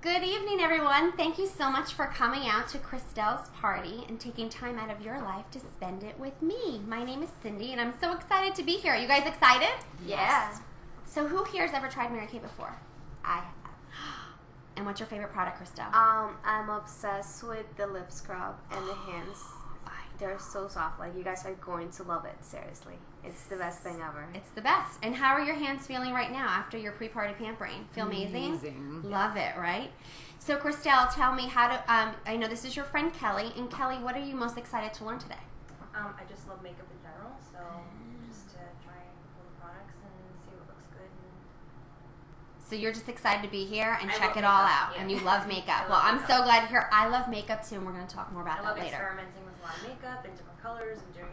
Good evening, everyone. Thank you so much for coming out to Christelle's party and taking time out of your life to spend it with me. My name is Cindy, and I'm so excited to be here. Are you guys excited? Yes. So who here has ever tried Mary Kay before? I have. And what's your favorite product, Christelle? I'm obsessed with the lip scrub and the hands. They're so soft. Like, you guys are going to love it. Seriously. It's the best thing ever. It's the best. And how are your hands feeling right now after your pre-party pampering? Feel amazing? Amazing. Love it, right? So, Christelle, tell me how to, I know this is your friend Kelly. And Kelly, what are you most excited to learn today? I just love makeup in general, so just to try all the products and see what looks good. So you're just excited to be here and I check love it all makeup, out. yeah. And you love makeup. I Well, love I'm makeup. so glad you're here. I love makeup too, and we're going to talk more about I love that later. experimenting with a lot of makeup and different colors and doing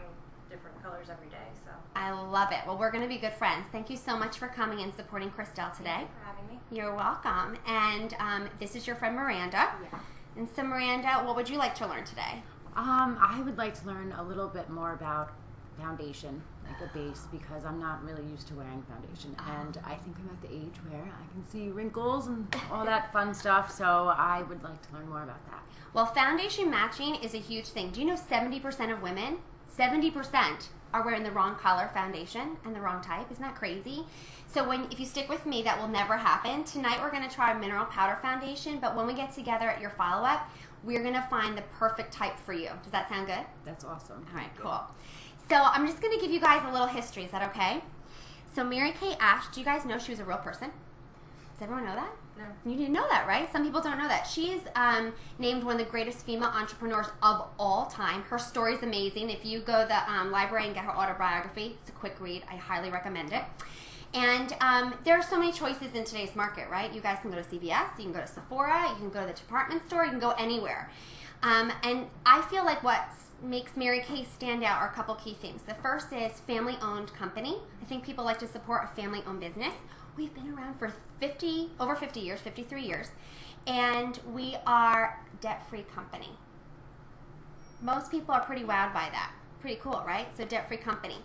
different colors every day. So I love it. Well, we're going to be good friends. Thank you so much for coming and supporting Christelle today. thank you for having me. You're welcome. And this is your friend Miranda. Yeah. And so, Miranda, what would you like to learn today? I would like to learn a little bit more about foundation, like a base, because I'm not really used to wearing foundation. And I think I'm at the age where I can see wrinkles and all that fun stuff, so I would like to learn more about that. Well, foundation matching is a huge thing. Do you know 70% of women, 70% are wearing the wrong color foundation and the wrong type? Isn't that crazy? So if you stick with me, that will never happen. Tonight we're going to try a mineral powder foundation, but when we get together at your follow-up, we're going to find the perfect type for you. Does that sound good? That's awesome. All right, cool. So I'm just going to give you guys a little history. Is that okay? So Mary Kay Ash, do you guys know she was a real person? Does everyone know that? No. You didn't know that, right? Some people don't know that. She's named one of the greatest female entrepreneurs of all time. Her story is amazing. If you go to the library and get her autobiography, it's a quick read. I highly recommend it. And there are so many choices in today's market, right? You guys can go to CVS, you can go to Sephora, you can go to the department store, you can go anywhere. And I feel like what makes Mary Kay stand out are a couple key things. The first is family-owned company. I think people like to support a family-owned business. We've been around for over 50 years, 53 years, and we are debt-free company. Most people are pretty wowed by that. Pretty cool, right? So debt-free company.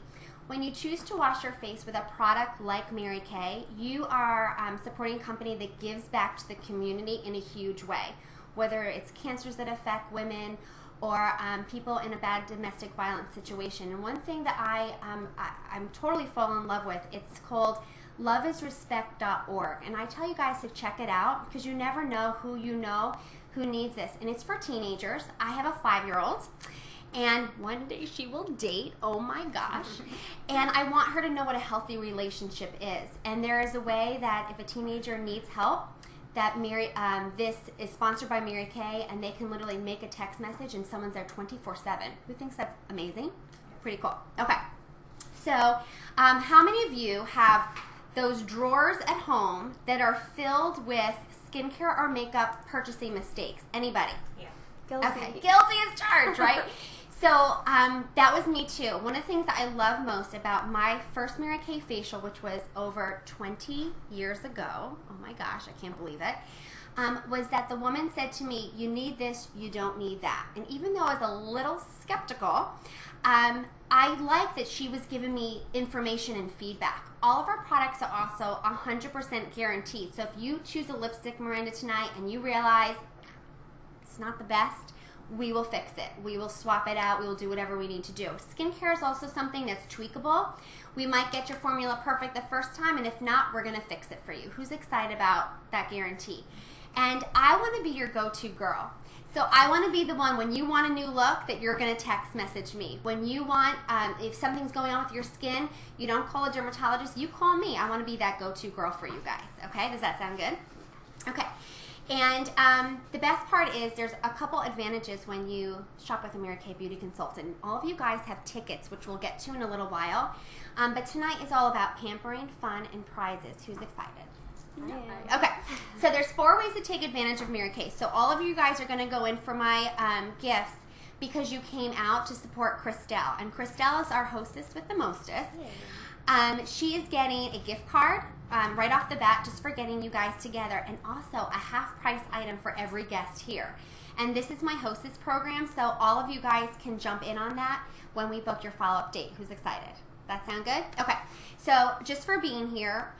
When you choose to wash your face with a product like Mary Kay, you are supporting a company that gives back to the community in a huge way, whether it's cancers that affect women or people in a bad domestic violence situation. And one thing that I'm totally fall in love with, it's called loveisrespect.org. And I tell you guys to check it out because you never know who who needs this. And it's for teenagers. I have a 5-year-old. And one day she will date, oh my gosh. And I want her to know what a healthy relationship is. And there is a way that if a teenager needs help, that this is sponsored by Mary Kay, and they can literally make a text message and someone's there 24/7. Who thinks that's amazing? Pretty cool. Okay. So how many of you have those drawers at home that are filled with skincare or makeup purchasing mistakes? Anybody? Yeah. Guilty. Okay, guilty as charged, right? So that was me too. One of the things that I love most about my first Mary Kay facial, which was over 20 years ago, oh my gosh, I can't believe it, was that the woman said to me, you need this, you don't need that. And even though I was a little skeptical, I like that she was giving me information and feedback. All of our products are also 100% guaranteed. So if you choose a lipstick, Miranda, tonight, and you realize it's not the best, we will fix it. We will swap it out. We will do whatever we need to do. Skincare is also something that's tweakable. We might get your formula perfect the first time, and if not, we're going to fix it for you. Who's excited about that guarantee? And I want to be your go-to girl. So I want to be the one, when you want a new look, that you're going to text message me. When you want, if something's going on with your skin, you don't call a dermatologist, you call me. I want to be that go-to girl for you guys. Okay, does that sound good? Okay. And the best part is there's a couple advantages when you shop with a Mary Kay beauty consultant. All of you guys have tickets, which we'll get to in a little while. But tonight is all about pampering, fun, and prizes. Who's excited? Okay, so there's 4 ways to take advantage of Mary Kay. So all of you guys are going to go in for my gifts because you came out to support Christelle. And Christelle is our hostess with the mostest. She is getting a gift card right off the bat just for getting you guys together, and also a half-price item for every guest here. And this is my hostess program, so all of you guys can jump in on that when we book your follow-up date. Who's excited? That sound good? Okay, so just for being here,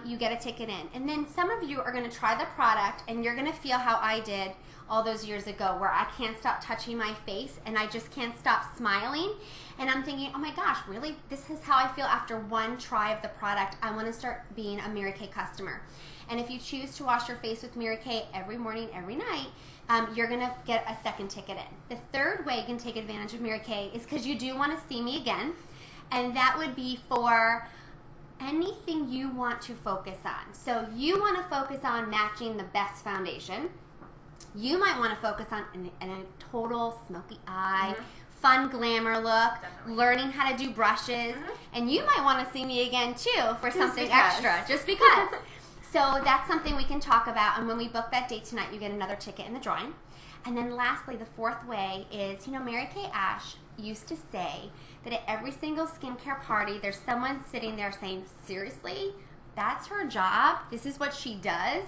you get a ticket in. And then some of you are going to try the product, and you're going to feel how I did all those years ago, where I can't stop touching my face and I just can't stop smiling. And I'm thinking, oh my gosh, really? This is how I feel after one try of the product. I want to start being a Mary Kay customer. And if you choose to wash your face with Mary Kay every morning, every night, you're going to get a second ticket in. The third way you can take advantage of Mary Kay is because you do want to see me again. And that would be for anything you want to focus on. So you want to focus on matching the best foundation. You might want to focus on a total smoky eye, fun glamour look, learning how to do brushes, and you might want to see me again too for something extra, just because. So that's something we can talk about, and when we book that date tonight, you get another ticket in the drawing. And then lastly, the fourth way is, Mary Kay Ash used to say that at every single skincare party, there's someone sitting there saying, seriously, that's her job? This is what she does?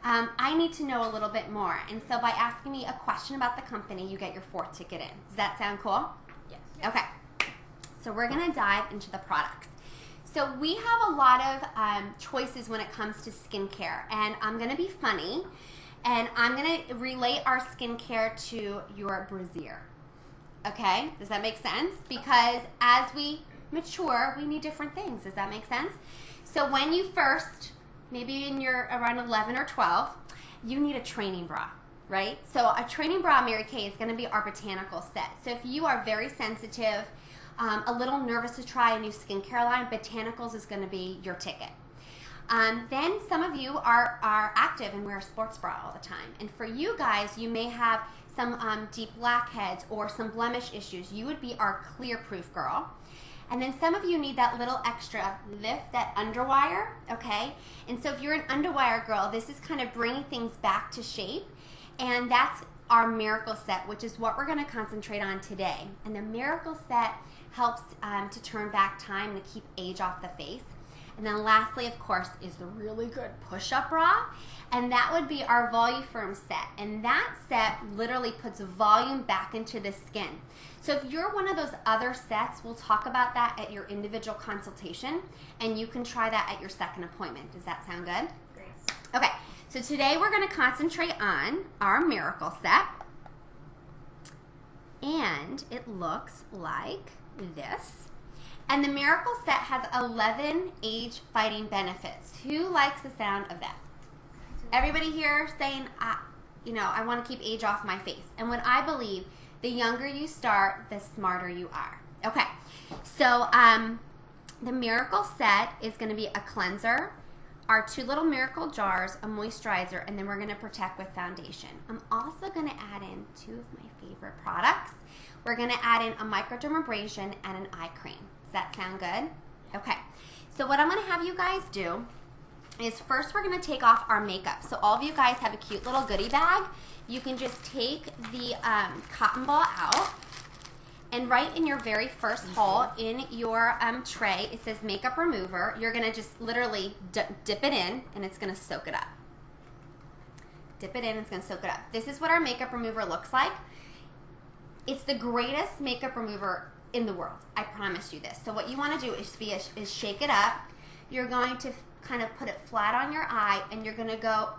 I need to know a little bit more. And so by asking me a question about the company, you get your fourth ticket in. Does that sound cool? Yes. Okay. So we're going to dive into the products. So we have a lot of choices when it comes to skincare. And I'm going to be funny. And I'm going to relate our skincare to your brassiere. Okay? Does that make sense? Because as we mature, we need different things. Does that make sense? So when you first, maybe when you're around 11 or 12, you need a training bra, right? So a training bra Mary Kay is going to be our botanical set. So if you are very sensitive, a little nervous to try a new skincare line, botanicals is going to be your ticket. Then some of you are active and wear a sports bra all the time. And for you guys, you may have some deep blackheads or some blemish issues. You would be our clear proof girl. And then some of you need that little extra lift, that underwire, okay? And so if you're an underwire girl, this is kind of bringing things back to shape. And that's our miracle set, which is what we're going to concentrate on today. And the miracle set helps to turn back time and to keep age off the face. And then lastly, of course, is the really good push-up bra. And that would be our Voluform set. And that set literally puts volume back into the skin. So if you're one of those other sets, we'll talk about that at your individual consultation. And you can try that at your second appointment. Does that sound good? Great. Okay, so today we're going to concentrate on our miracle set. And it looks like this. And the miracle set has 11 age-fighting benefits. Who likes the sound of that? Everybody here saying, I want to keep age off my face. And what I believe, the younger you start, the smarter you are. Okay, so the miracle set is going to be a cleanser, our 2 little miracle jars, a moisturizer, and then we're going to protect with foundation. I'm also going to add in 2 of my favorite products. We're going to add in a microdermabrasion and an eye cream. Does that sound good? Okay, so what I'm going to have you guys do is first we're going to take off our makeup. So all of you guys have a cute little goodie bag. You can just take the cotton ball out, and right in your very first hole in your tray, it says makeup remover. You're going to just literally dip it in, and it's going to soak it up. Dip it in, it's going to soak it up. This is what our makeup remover looks like. It's the greatest makeup remover in the world. I promise you this. So what you want to do is shake it up. You're going to kind of put it flat on your eye, and you're going to go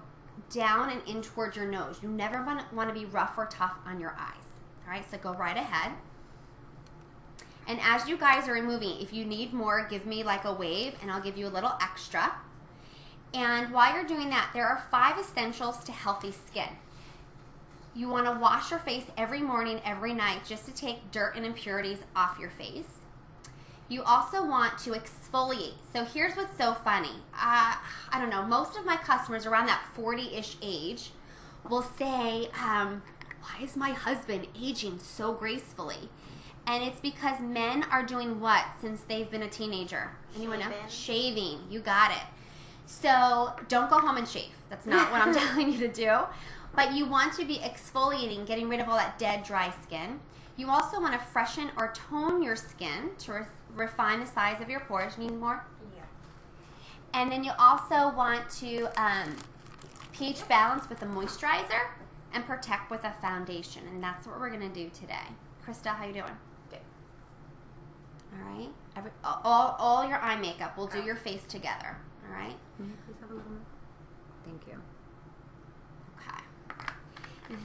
down and in towards your nose. You never want to be rough or tough on your eyes. All right, so go right ahead. And as you guys are removing, if you need more, give me like a wave, and I'll give you a little extra. And while you're doing that, there are 5 essentials to healthy skin. You want to wash your face every morning, every night, just to take dirt and impurities off your face. You also want to exfoliate. So here's what's so funny. I don't know, most of my customers around that 40-ish age will say, why is my husband aging so gracefully? And it's because men are doing what since they've been a teenager? Anyone know? Shaving. You got it. So don't go home and shave. That's not what I'm telling you to do. But you want to be exfoliating, getting rid of all that dead, dry skin. You also want to freshen or tone your skin to refine the size of your pores. Need more? Yeah. And then you also want to pH balance with a moisturizer and protect with a foundation. And that's what we're going to do today. Krista, how you doing? Good. All right. All your eye makeup. We'll do your face together. All right. Can you please have a little more? Thank you. Okay.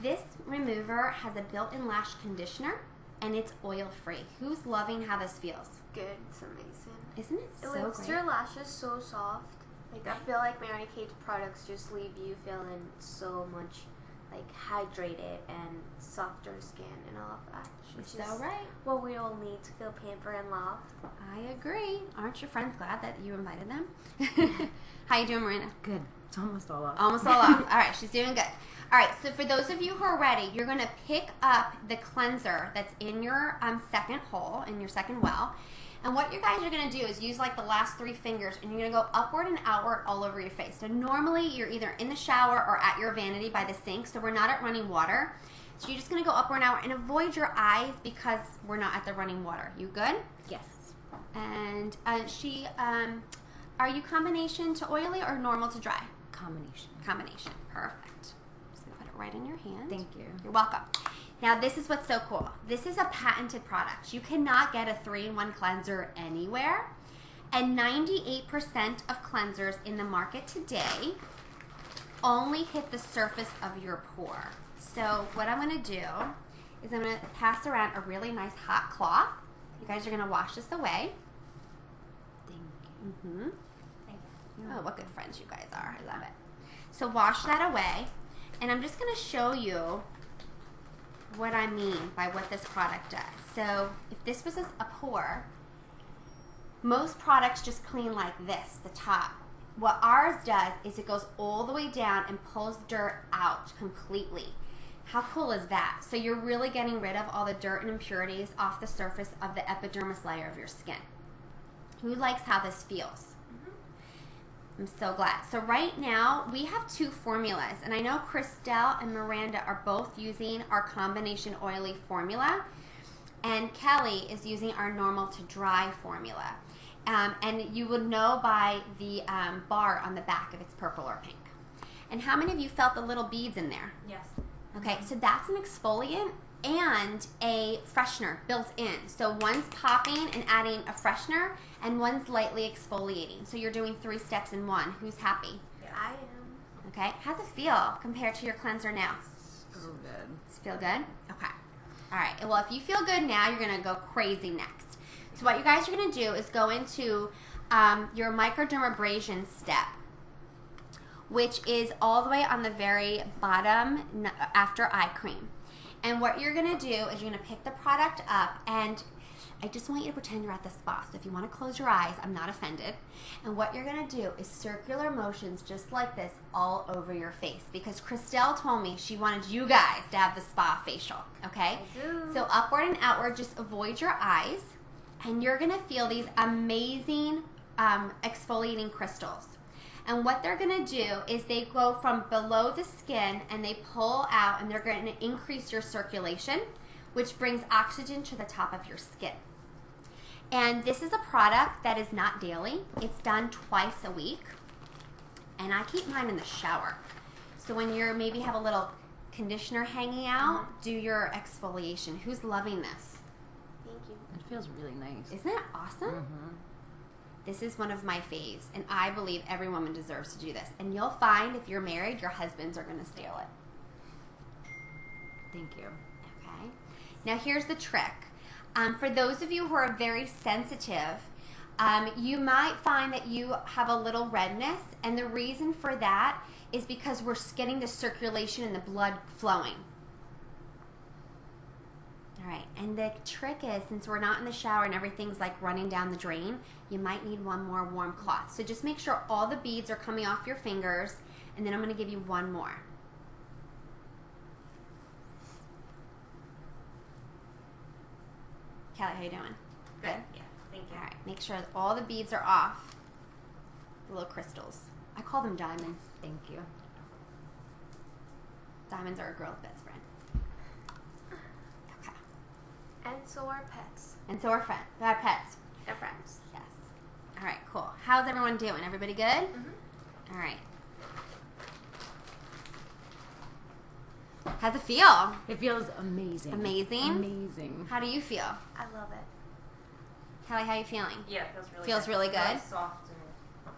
This remover has a built-in lash conditioner, and it's oil-free. Who's loving how this feels? Good. It's amazing. Isn't it It so leaves great? your lashes so soft. Like, I feel like Mary Kate products just leave you feeling so much, like, hydrated and softer skin and all of that. Which She's is so right. what we all need to feel pampered and loved. I agree. Aren't your friends glad that you invited them? How you doing, Marina? Good. It's almost all off. Almost all off. All right, she's doing good. All right, so for those of you who are ready, you're going to pick up the cleanser that's in your second hole, in your second well. And what you guys are going to do is use like the last 3 fingers, and you're going to go upward and outward all over your face. So normally you're either in the shower or at your vanity by the sink, so we're not at running water. So you're just going to go upward and outward and avoid your eyes because we're not at the running water. You good? Yes. And are you combination to oily or normal to dry? Combination. Combination. Perfect. Just going to put it right in your hand. Thank you. You're welcome. Now, this is what's so cool. This is a patented product. You cannot get a 3-in-1 cleanser anywhere. And 98% of cleansers in the market today only hit the surface of your pore. So what I'm going to do is I'm going to pass around a really nice hot cloth. You guys are going to wash this away. Thank Mm-hmm. Thank you. Oh, what good friends you guys are. I love it. So wash that away. And I'm just going to show you what I mean by what this product does. So if this was a pore, most products just clean like this, the top. What ours does is it goes all the way down and pulls dirt out completely. How cool is that? So you're really getting rid of all the dirt and impurities off the surface of the epidermis layer of your skin. Who likes how this feels? I'm so glad. So right now, we have 2 formulas. And I know Christelle and Miranda are both using our combination oily formula. And Kelly is using our normal to dry formula. And you would know by the bar on the back if it's purple or pink. And how many of you felt the little beads in there? Yes. Okay, so that's an exfoliant and a freshener built in. So one's popping and adding a freshener, and one's lightly exfoliating. So you're doing 3 steps in one. Who's happy? I am. Okay, how's it feel compared to your cleanser now? So good. Does it feel good? Okay. All right, well, if you feel good now, you're gonna go crazy next. So what you guys are gonna do is go into your microdermabrasion step, which is all the way on the very bottom after eye cream. And what you're going to do is you're going to pick the product up, and I just want you to pretend you're at the spa. So if you want to close your eyes, I'm not offended. And what you're going to do is circular motions just like this all over your face, because Christelle told me she wanted you guys to have the spa facial, okay? I do. So upward and outward, just avoid your eyes, and you're going to feel these amazing exfoliating crystals. And what they're going to do is they go from below the skin and they pull out, and they're going to increase your circulation, which brings oxygen to the top of your skin. And this is a product that is not daily. It's done twice a week. And I keep mine in the shower. So when you're maybe have a little conditioner hanging out, do your exfoliation. Who's loving this? Thank you. It feels really nice. Isn't that awesome? Mm-hmm. This is one of my faves, and I believe every woman deserves to do this. And you'll find if you're married, your husbands are going to steal it. Thank you. Okay. Now here's the trick. For those of you who are very sensitive, you might find that you have a little redness, and the reason for that is because we're getting the circulation and the blood flowing. All right, and the trick is, since we're not in the shower and everything's like running down the drain, you might need one more warm cloth. So just make sure all the beads are coming off your fingers, and then I'm going to give you one more. Kelly, how you doing? Good? Yeah. Thank you. All right, make sure that all the beads are off. The little crystals. I call them diamonds. Thank you. Diamonds are a girl's best friend. Okay. And so are pets. And so are pets. They're friends. Yes. All right, cool. How's everyone doing? Everybody good? Mm-hmm. All right. How's it feel? It feels amazing. Amazing? Amazing. How do you feel? I love it. Kelly, how are you feeling? Yeah, it feels really Feels good. really good? Soft and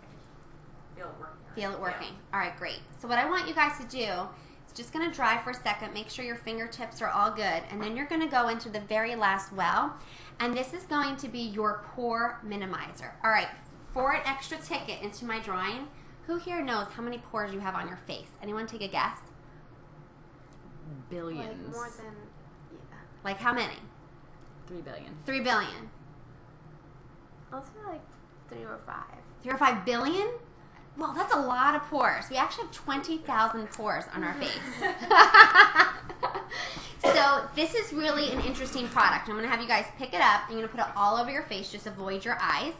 feel it working. Feel it working. All right, great. So what I want you guys to do is just going to dry for a second. Make sure your fingertips are all good. And then you're going to go into the very last well. And this is going to be your pore minimizer. All right, for an extra ticket into my drawing, who here knows how many pores you have on your face? Anyone take a guess? Billions. Like more than, Like how many? 3 billion. 3 billion. I'll say like 3 or 5. 3 or 5 billion? Well, that's a lot of pores. We actually have 20,000 pores on our face. So this is really an interesting product. I'm going to have you guys pick it up. You're going to put it all over your face. Just avoid your eyes.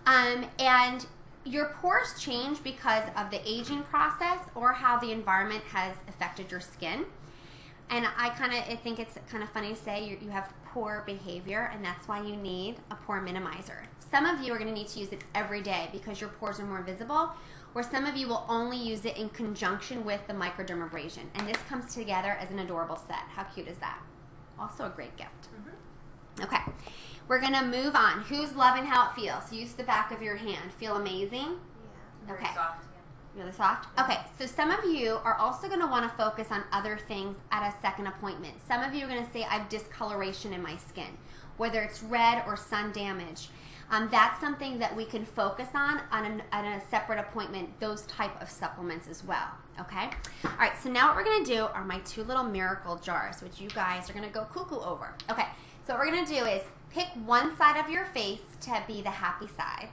And your pores change because of the aging process or how the environment has affected your skin. And I think it's kind of funny to say you have poor behavior, and that's why you need a pore minimizer. Some of you are going to need to use it every day because your pores are more visible, or some of you will only use it in conjunction with the microdermabrasion. And this comes together as an adorable set. How cute is that? Also a great gift. Mm-hmm. Okay, we're going to move on. Who's loving how it feels? Use the back of your hand. Feel amazing? Yeah. Okay. Very soft. Really soft? Okay, so some of you are also going to want to focus on other things at a second appointment. Some of you are going to say, I have discoloration in my skin, whether it's red or sun damage. That's something that we can focus on a separate appointment, those type of supplements as well, okay? All right, so now what we're going to do are my 2 little miracle jars, which you guys are going to go cuckoo over. Okay, so what we're going to do is pick one side of your face to be the happy side,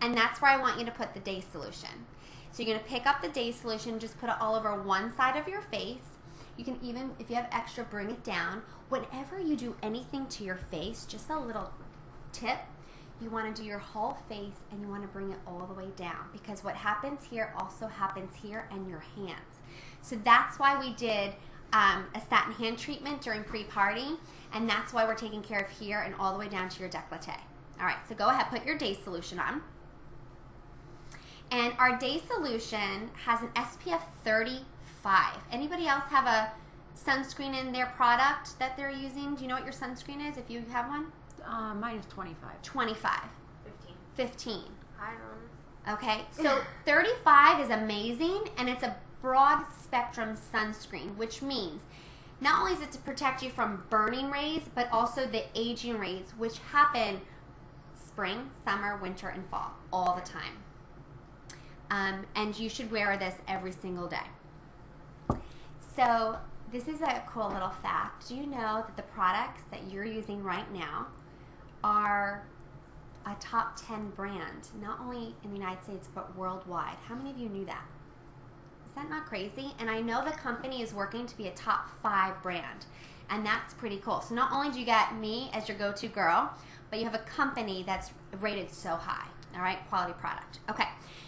and that's where I want you to put the day solution. So you're going to pick up the day solution, just put it all over one side of your face. You can even, if you have extra, bring it down. Whenever you do anything to your face, just a little tip, you want to do your whole face and you want to bring it all the way down, because what happens here also happens here and your hands. So that's why we did a satin hand treatment during pre-party, and that's why we're taking care of here and all the way down to your décolleté. All right, so go ahead, put your day solution on. And our day solution has an SPF 35. Anybody else have a sunscreen in their product that they're using? Do you know what your sunscreen is if you have one? Mine is 25. 25. 15. I don't. Okay, so 35 is amazing, and it's a broad spectrum sunscreen, which means not only is it to protect you from burning rays, but also the aging rays, which happen spring, summer, winter, and fall all the time. And you should wear this every single day. So this is a cool little fact. Do you know that the products that you're using right now are a top 10 brand, not only in the United States, but worldwide? How many of you knew that? Is that not crazy? And I know the company is working to be a top 5 brand, and that's pretty cool. So not only do you get me as your go-to girl, but you have a company that's rated so high. All right, quality product. Okay,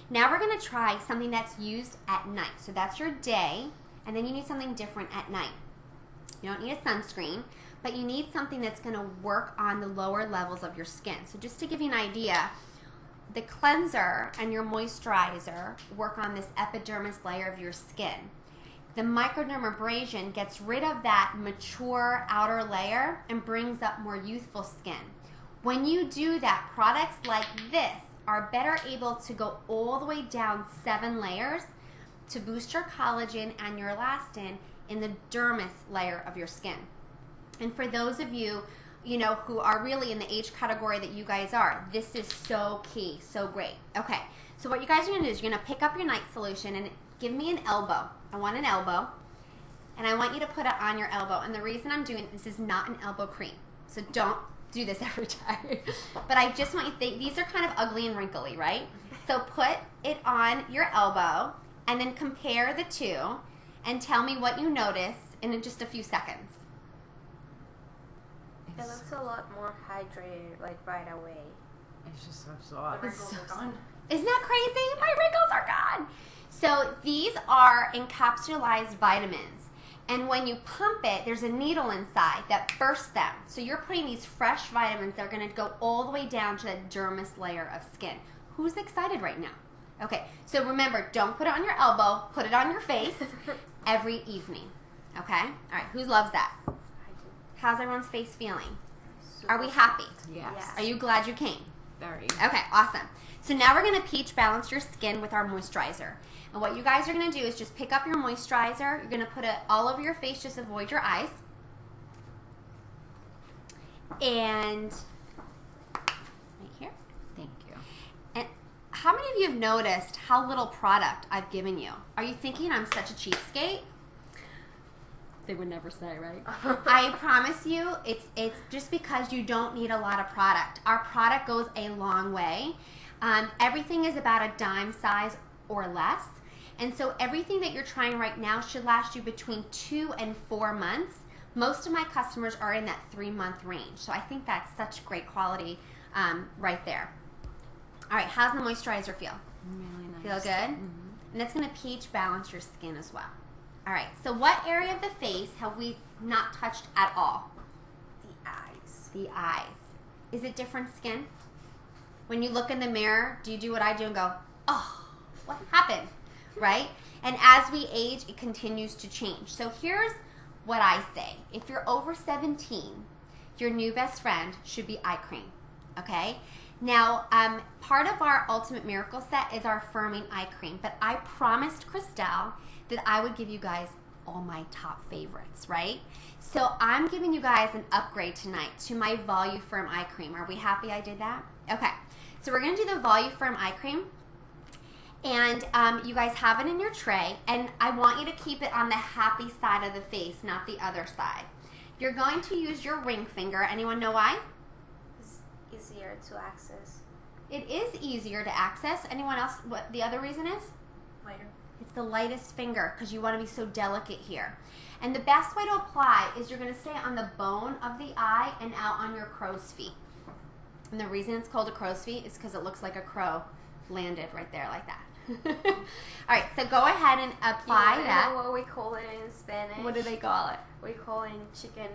now we're gonna try something that's used at night. So that's your day, and then you need something different at night. You don't need a sunscreen, but you need something that's gonna work on the lower levels of your skin. So just to give you an idea, the cleanser and your moisturizer work on this epidermis layer of your skin. The microdermabrasion gets rid of that mature outer layer and brings up more youthful skin. When you do that, products like this are better able to go all the way down 7 layers to boost your collagen and your elastin in the dermis layer of your skin. And for those of you, who are really in the age category that you guys are, this is so key, so great. Okay, so what you guys are gonna do is you're gonna pick up your night solution and give me an elbow. I want an elbow, and I want you to put it on your elbow. And the reason I'm doing this is not an elbow cream, so don't do this every time. But I just want you to think, these are kind of ugly and wrinkly, right? So put it on your elbow and then compare the two and tell me what you notice in just a few seconds. It looks a lot more hydrated, like right away. It's just so The soft. wrinkles are gone. Isn't that crazy? My wrinkles are gone. So these are encapsulated vitamins. And when you pump it, there's a needle inside that bursts them. So you're putting these fresh vitamins that are going to go all the way down to the dermis layer of skin. Who's excited right now? Okay, so remember, don't put it on your elbow. Put it on your face every evening. Okay? All right, who loves that? I do. How's everyone's face feeling? Super Are we happy? Yes. Yeah. Are you glad you came? Very. Okay, awesome. So now we're going to pH balance your skin with our moisturizer. And what you guys are going to do is just pick up your moisturizer. You're going to put it all over your face, just avoid your eyes. And right here. Thank you. And how many of you have noticed how little product I've given you? Are you thinking I'm such a cheapskate? They would never say, right? I promise you, it's just because you don't need a lot of product. Our product goes a long way. Everything is about a dime size or less. And so everything that you're trying right now should last you between 2 and 4 months. Most of my customers are in that 3-month range. So I think that's such great quality right there. All right, how's the moisturizer feel? Really nice. Feel good? Mm-hmm. And it's going to pH balance your skin as well. All right, so what area of the face have we not touched at all? The eyes. The eyes. Is it different skin? When you look in the mirror, do you do what I do and go, oh, what happened? Right? And as we age, it continues to change. So here's what I say. If you're over 17, your new best friend should be eye cream, okay? Now, part of our Ultimate Miracle set is our firming eye cream, but I promised Christelle that I would give you guys all my top favorites, right? So I'm giving you guys an upgrade tonight to my Volume Firm Eye Cream. Are we happy I did that? Okay, so we're gonna do the Volume Firm Eye Cream. And you guys have it in your tray, and I want you to keep it on the happy side of the face, not the other side. You're going to use your ring finger. Anyone know why? It's easier to access. It is easier to access. Anyone else, what the other reason is? Lighter. It's the lightest finger because you want to be so delicate here. And the best way to apply is you're going to stay on the bone of the eye and out on your crow's feet. And the reason it's called a crow's feet is because it looks like a crow landed right there like that. All right, so go ahead and apply that. You know what we call it in Spanish? What do they call it? We call it chicken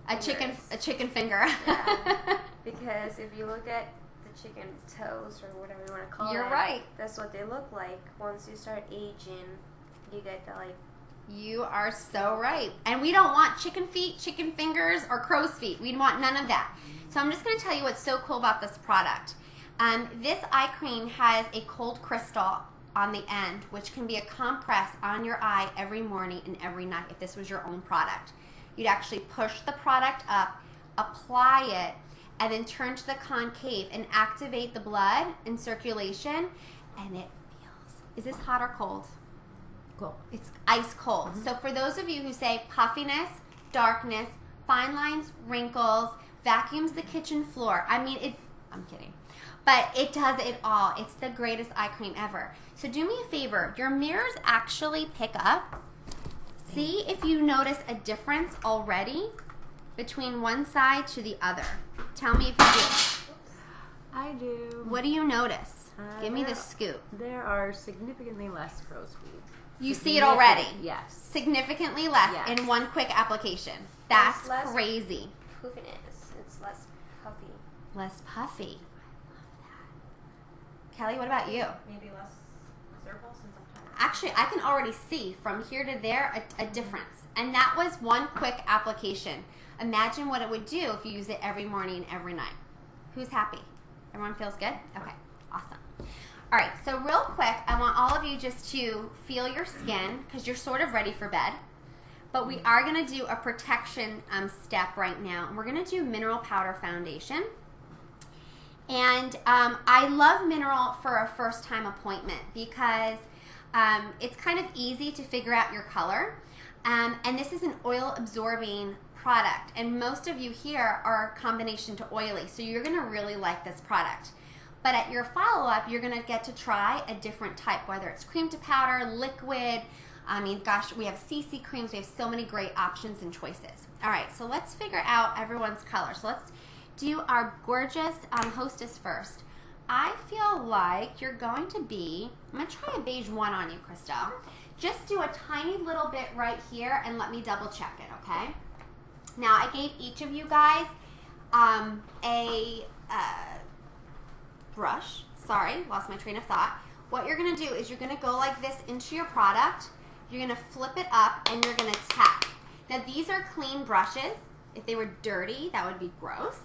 A chicken finger. Yeah. Because if you look at the chicken toes or whatever you want to call it, You're right. That's what they look like. Once you start aging, you get the like. You are so right. And we don't want chicken feet, chicken fingers, or crow's feet. We want none of that. So I'm just going to tell you what's so cool about this product. This eye cream has a cold crystal on the end, which can be a compress on your eye every morning and every night if this was your own product. You'd actually push the product up, apply it, and then turn to the concave and activate the blood and circulation, and it feels, is this hot or cold? Cool. It's ice cold. Mm-hmm. So for those of you who say puffiness, darkness, fine lines, wrinkles, vacuums the kitchen floor, I mean, I'm kidding. But it does it all. It's the greatest eye cream ever. So do me a favor. Your mirrors actually pick up. See if you notice a difference already between one side to the other. Tell me if you do. I do. What do you notice? Give me the there- scoop. There are significantly less crow's feet. You see it already. Yes. Significantly less Yes. in one quick application. That's It's less crazy. Poofiness. It's less puffy. Less puffy. Kelly, what about you? Maybe less circle since I'm tired. Actually, I can already see from here to there a difference. And that was one quick application. Imagine what it would do if you use it every morning, every night. Who's happy? Everyone feels good? Okay, awesome. All right, so real quick, I want all of you just to feel your skin because you're sort of ready for bed. But we are going to do a protection step right now. And we're going to do mineral powder foundation. And I love mineral for a first time appointment because it's kind of easy to figure out your color. And this is an oil absorbing product. And most of you here are combination to oily. So you're going to really like this product. But at your follow-up, you're going to get to try a different type, whether it's cream to powder, liquid. I mean, gosh, we have CC creams. We have so many great options and choices. All right, so let's figure out everyone's color. So let's do our gorgeous hostess first. I feel like you're going to be, I'm going to try a beige 1 on you, Christelle. Just do a tiny little bit right here and let me double check it, okay? Now, I gave each of you guys a brush. Sorry, lost my train of thought. What you're going to do is you're going to go like this into your product. You're going to flip it up and you're going to tap. Now, these are clean brushes. If they were dirty, that would be gross.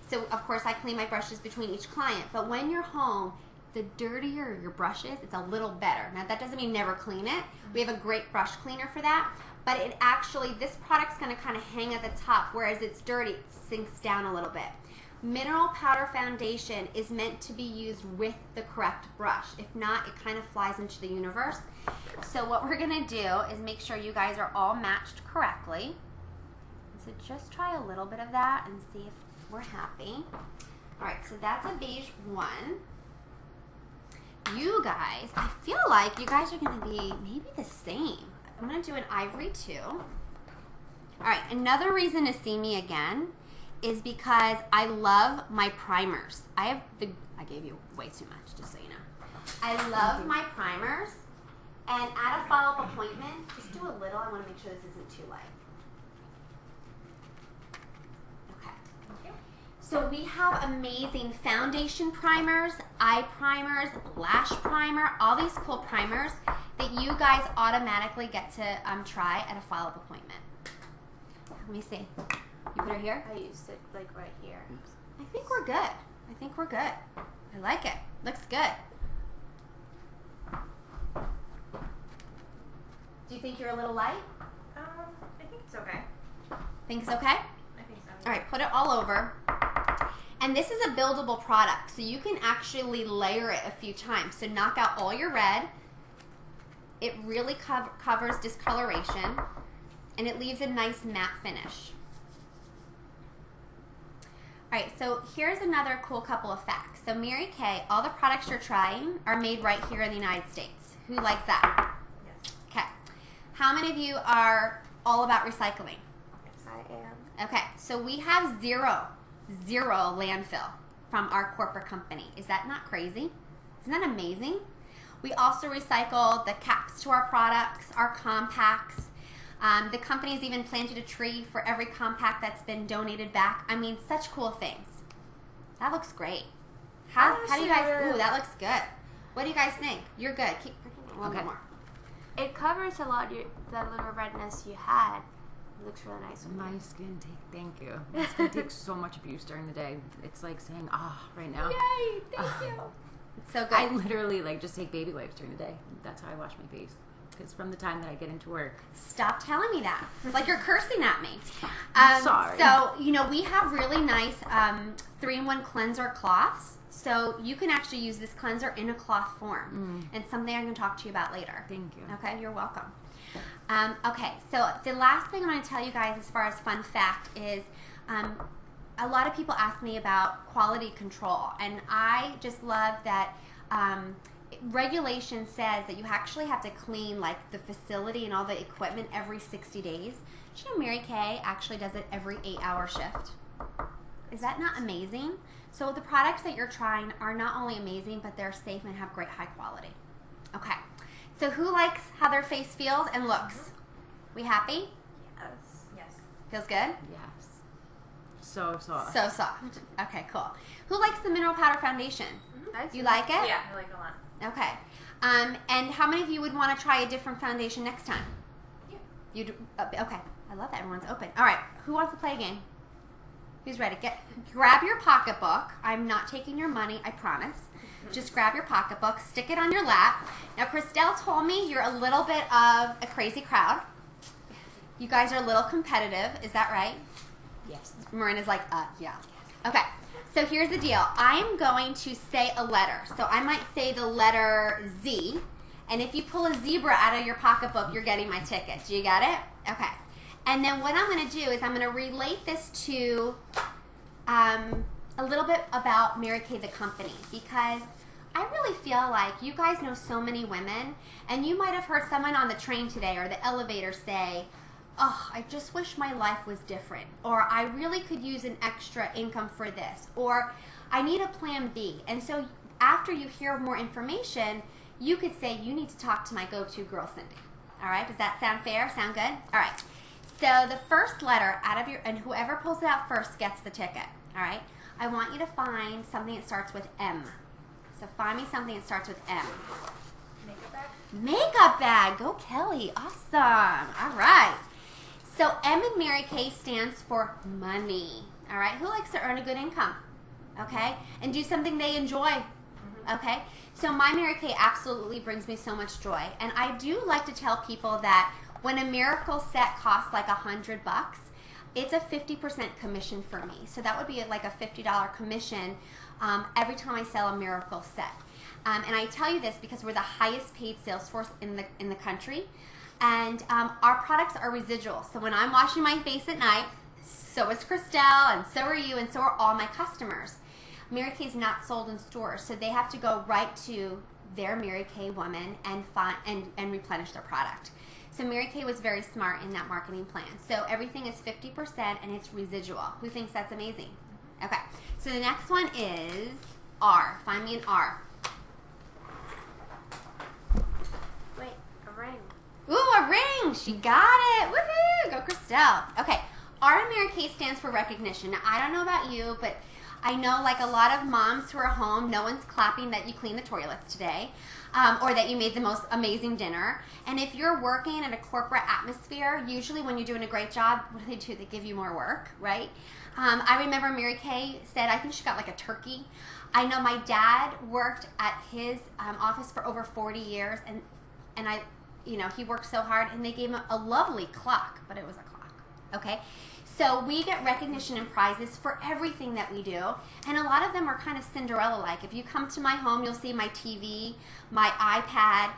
So of course I clean my brushes between each client, but when you're home, the dirtier your brush is, it's a little better. Now that doesn't mean never clean it. We have a great brush cleaner for that, but it actually, this product's gonna kind of hang at the top, whereas it's dirty, it sinks down a little bit. Mineral powder foundation is meant to be used with the correct brush. If not, it kind of flies into the universe. So what we're gonna do is make sure you guys are all matched correctly. So just try a little bit of that and see if we're happy. All right, so that's a beige 1. You guys, I feel like you guys are gonna be maybe the same. I'm gonna do an ivory 2. All right, another reason to see me again is because I love my primers. I gave you way too much, just so you know. I love my primers, and at a follow-up appointment, just do a little. I wanna make sure this isn't too light. So we have amazing foundation primers, eye primers, lash primer, all these cool primers that you guys automatically get to try at a follow-up appointment. Let me see. You put it here? I used it like right here. I think we're good. I think we're good. I like it. Looks good. Do you think you're a little light? I think it's okay. Think it's okay? I think so. All right, put it all over. And this is a buildable product, so you can actually layer it a few times. So knock out all your red. It really covers discoloration, and it leaves a nice matte finish. All right, so here's another cool couple of facts. So Mary Kay, all the products you're trying are made right here in the United States. Who likes that? Yes. Okay. How many of you are all about recycling? I am. Okay, so we have zero landfill from our corporate company. Is that not crazy? Isn't that amazing? We also recycle the caps to our products, our compacts. The company's even planted a tree for every compact that's been donated back. I mean, such cool things. That looks great. How do you guys, ooh, that looks good. What do you guys think? You're good. Keep a little bit more. It covers a lot of that little redness you had. It looks really nice. My skin thank you. My skin takes so much abuse during the day. It's like saying, right now. Yay, thank you. It's so good. I literally just take baby wipes during the day. That's how I wash my face. Because from the time that I get into work. Stop telling me that. It's like you're cursing at me. Sorry. So, we have really nice 3-in-1 cleanser cloths. So you can actually use this cleanser in a cloth form. And something I can talk to you about later. Thank you. Okay, you're welcome. Okay, so the last thing I'm going to tell you guys as far as fun fact is a lot of people ask me about quality control. And I just love that regulation says that you actually have to clean the facility and all the equipment every 60 days. Did you know Mary Kay actually does it every 8-hour shift? Is that not amazing? So the products that you're trying are not only amazing, but they're safe and have great high quality. Okay, so who likes how their face feels and looks? We happy? Yes. Yes. Feels good? Yes. So soft. So soft. Okay, cool. Who likes the mineral powder foundation? Nice. You like it? Yeah, I like it a lot. Okay. And how many of you would want to try a different foundation next time? Yeah. Okay. I love that everyone's open. All right. Who wants to play a game? Who's ready? Grab your pocketbook. I'm not taking your money, I promise. Just grab your pocketbook, stick it on your lap. Now, Christelle told me you're a little bit of a crazy crowd. You guys are a little competitive. Is that right? Yes. Marina's like, yeah. Okay. So here's the deal. I'm going to say a letter. So I might say the letter Z. And if you pull a zebra out of your pocketbook, you're getting my tickets. You got it? Okay. And then what I'm going to do is I'm going to relate this to a little bit about Mary Kay the company, because I really feel like you guys know so many women, and you might have heard someone on the train today or the elevator say, oh, I just wish my life was different, or I really could use an extra income for this, or I need a plan B. And so after you hear more information, you could say, you need to talk to my go-to girl, Cindy. All right, does that sound fair? Sound good? All right. So the first letter out of and whoever pulls it out first gets the ticket. All right. I want you to find something that starts with M. So find me something that starts with M. Makeup bag? Makeup bag. Go Kelly. Awesome. All right. So M in Mary Kay stands for money. All right, who likes to earn a good income? Okay, and do something they enjoy. Okay, so my Mary Kay absolutely brings me so much joy, and I do like to tell people that when a miracle set costs like $100, it's a 50% commission for me. So that would be like a $50 commission every time I sell a miracle set. And I tell you this because we're the highest paid sales force in the country, and our products are residual. So when I'm washing my face at night, so is Christelle, and so are you, and so are all my customers. Mary Kay is not sold in stores, so they have to go right to their Mary Kay woman and find and replenish their product. So Mary Kay was very smart in that marketing plan. So everything is 50% and it's residual. Who thinks that's amazing? Okay. So the next one is R. Find me an R. Wait, a ring. Ooh, a ring. She got it. Woohoo! Go Christelle. Okay. R in Mary Kay stands for recognition. Now, I don't know about you, but I know like a lot of moms who are home, no one's clapping that you cleaned the toilets today. Or that you made the most amazing dinner. And if you're working in a corporate atmosphere, usually when you're doing a great job, what do? They give you more work, right? I remember Mary Kay said, I think she got like a turkey. I know my dad worked at his office for over 40 years, and I, he worked so hard, and they gave him a lovely clock, but it was a clock, okay? So we get recognition and prizes for everything that we do, and a lot of them are kind of Cinderella-like. If you come to my home, you'll see my TV, my iPad,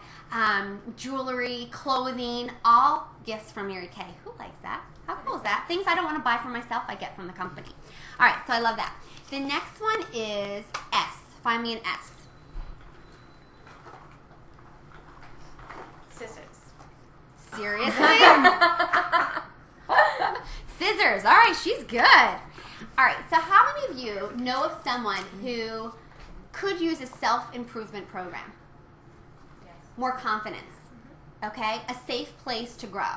jewelry, clothing, all gifts from Mary Kay. Who likes that? How cool is that? Things I don't want to buy for myself, I get from the company. All right, so I love that. The next one is S. Find me an S. Scissors. Seriously? Scissors. All right, she's good. All right, so how many of you know of someone who could use a self-improvement program? Yes. More confidence, okay? A safe place to grow.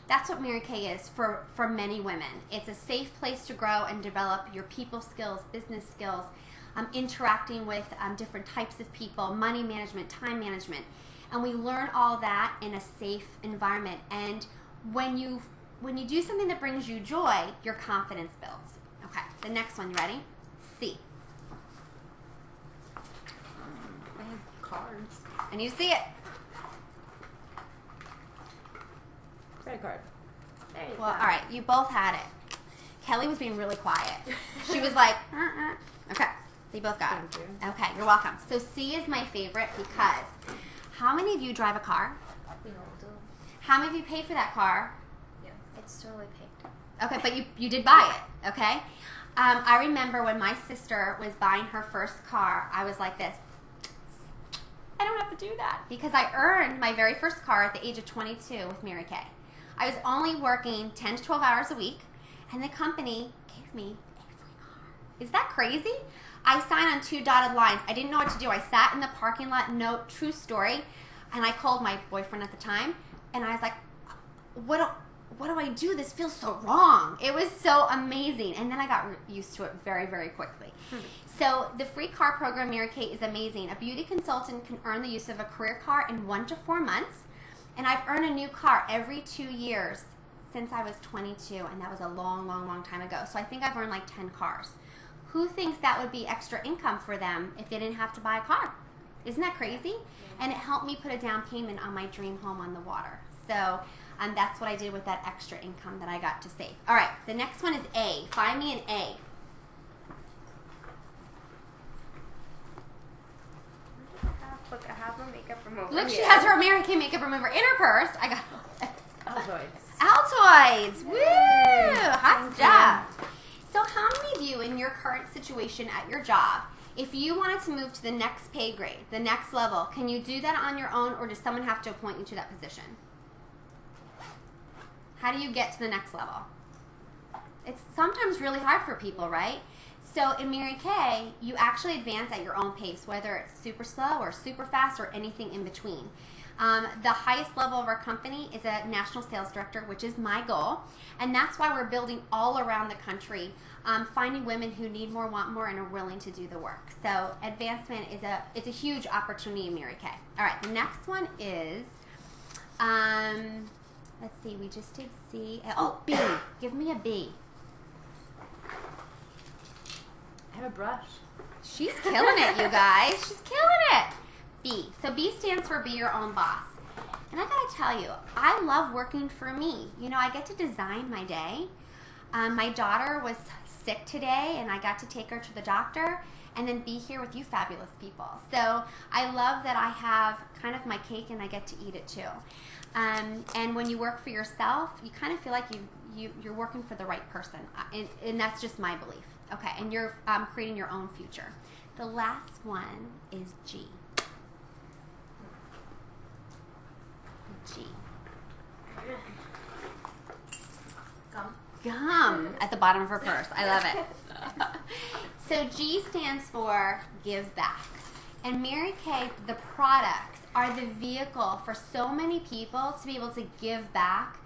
That's what Mary Kay is for many women. It's a safe place to grow and develop your people skills, business skills, interacting with different types of people, money management, time management. And we learn all that in a safe environment. And when you do something that brings you joy, your confidence builds. Okay, the next one, you ready? C. I have cards. I need to see it. Credit card. There you Well, go. all right, you both had it. Kelly was being really quiet. She was like, Okay, so you both got it. Thank you. Okay, you're welcome. So C is my favorite because how many of you drive a car? We all do. How many of you pay for that car? It's totally paid. Okay, but you did buy it, okay? I remember when my sister was buying her first car, I was like this. I don't have to do that because I earned my very first car at the age of 22 with Mary Kay. I was only working 10 to 12 hours a week, and the company gave me a free car. Is that crazy? I signed on 2 dotted lines. I didn't know what to do. I sat in the parking lot, no, true story, and I called my boyfriend at the time, and I was like, what do I do? This feels so wrong. It was so amazing. And then I got used to it very, very quickly. So the free car program, Mary Kay, is amazing. A beauty consultant can earn the use of a career car in 1 to 4 months. And I've earned a new car every 2 years since I was 22. And that was a long, long, long time ago. So I think I've earned like 10 cars. Who thinks that would be extra income for them if they didn't have to buy a car? Isn't that crazy? And it helped me put a down payment on my dream home on the water. So that's what I did with that extra income that I got to save. All right, the next one is A. Find me an A. Look, I have a makeup remover. Look, she here. has her Mary Kay makeup remover in her purse. I got Altoids. Altoids. Woo! Hot Thank stuff. So how many of you in your current situation at your job, if you wanted to move to the next pay grade, the next level, can you do that on your own, or does someone have to appoint you to that position? How do you get to the next level? It's sometimes really hard for people, right? So in Mary Kay, you actually advance at your own pace, whether it's super slow or super fast or anything in between. The highest level of our company is a national sales director, which is my goal. And that's why we're building all around the country, finding women who need more, want more, and are willing to do the work. So advancement is a huge opportunity in Mary Kay. All right, the next one is, let's see, we just did C. Oh, B. Give me a B. Get a brush. She's killing it, you guys. She's killing it. B. So B stands for be your own boss. And I gotta tell you, I love working for me. You know, I get to design my day. My daughter was sick today, and I got to take her to the doctor and then be here with you fabulous people. So I love that I have kind of my cake and I get to eat it too. And when you work for yourself, you kind of feel like you're working for the right person. And that's just my belief. Okay, and you're creating your own future. The last one is G. G. Gum at the bottom of her purse. I love it. So G stands for give back. And Mary Kay, the products are the vehicle for so many people to be able to give back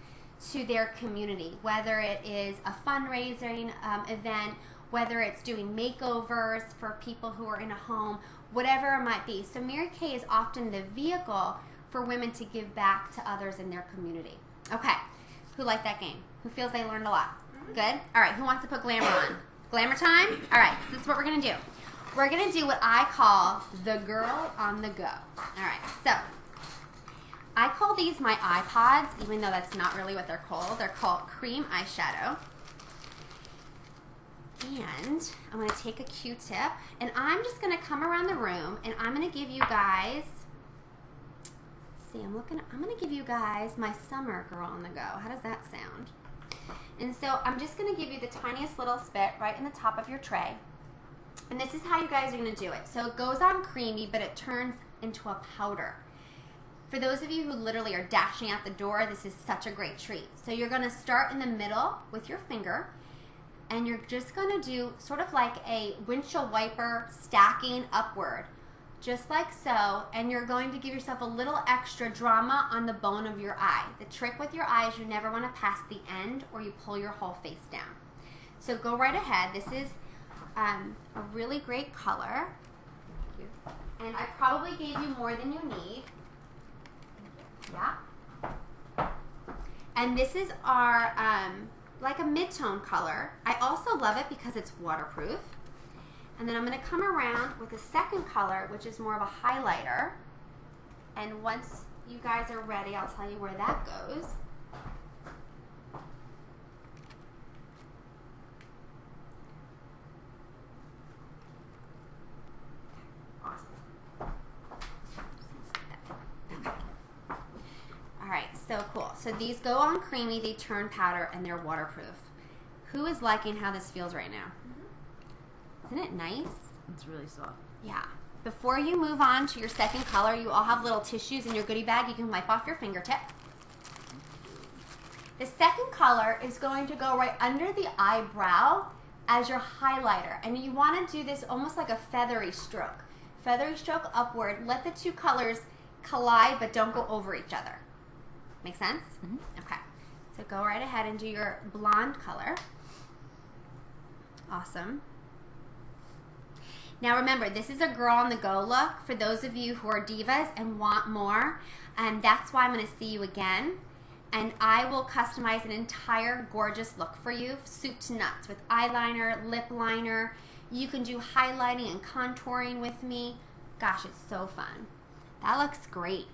to their community, whether it is a fundraising event, whether it's doing makeovers for people who are in a home, whatever it might be. So Mary Kay is often the vehicle for women to give back to others in their community. Okay, who liked that game? Who feels they learned a lot? Good? All right, who wants to put glamour on? Glamour time? All right, so this is what we're going to do. We're going to do what I call the girl on the go. All right, so I call these my iPods, even though that's not really what they're called. They're called cream eyeshadow. And I'm going to take a Q-tip, and I'm just going to come around the room, and I'm going to give you guys, I'm going to give you guys my summer girl on the go. How does that sound? And so I'm just going to give you the tiniest little spit right in the top of your tray. And this is how you guys are going to do it. So it goes on creamy, but it turns into a powder. For those of you who literally are dashing out the door, this is such a great treat. So you're going to start in the middle with your finger, and you're just going to do sort of like a windshield wiper stacking upward, just like so, and you're going to give yourself a little extra drama on the bone of your eye. The trick with your eye is you never want to pass the end or you pull your whole face down. So go right ahead. This is a really great color. And I probably gave you more than you need. Yeah. And this is our, like a mid-tone color. I also love it because it's waterproof. And then I'm going to come around with a second color, which is more of a highlighter. And once you guys are ready, I'll tell you where that goes. Awesome. All right, so cool. So these go on creamy, they turn powder, and they're waterproof. Who is liking how this feels right now? Isn't it nice? It's really soft. Yeah. Before you move on to your second color, you all have little tissues in your goodie bag. You can wipe off your fingertip. The second color is going to go right under the eyebrow as your highlighter. And you want to do this almost like a feathery stroke. Feathery stroke upward. Let the two colors collide, but don't go over each other. Make sense? Mm-hmm. Okay. So go right ahead and do your blonde color. Awesome. Now remember, this is a girl on the go look for those of you who are divas and want more. And that's why I'm going to see you again. And I will customize an entire gorgeous look for you, soup to nuts, with eyeliner, lip liner. You can do highlighting and contouring with me. Gosh, it's so fun. That looks great.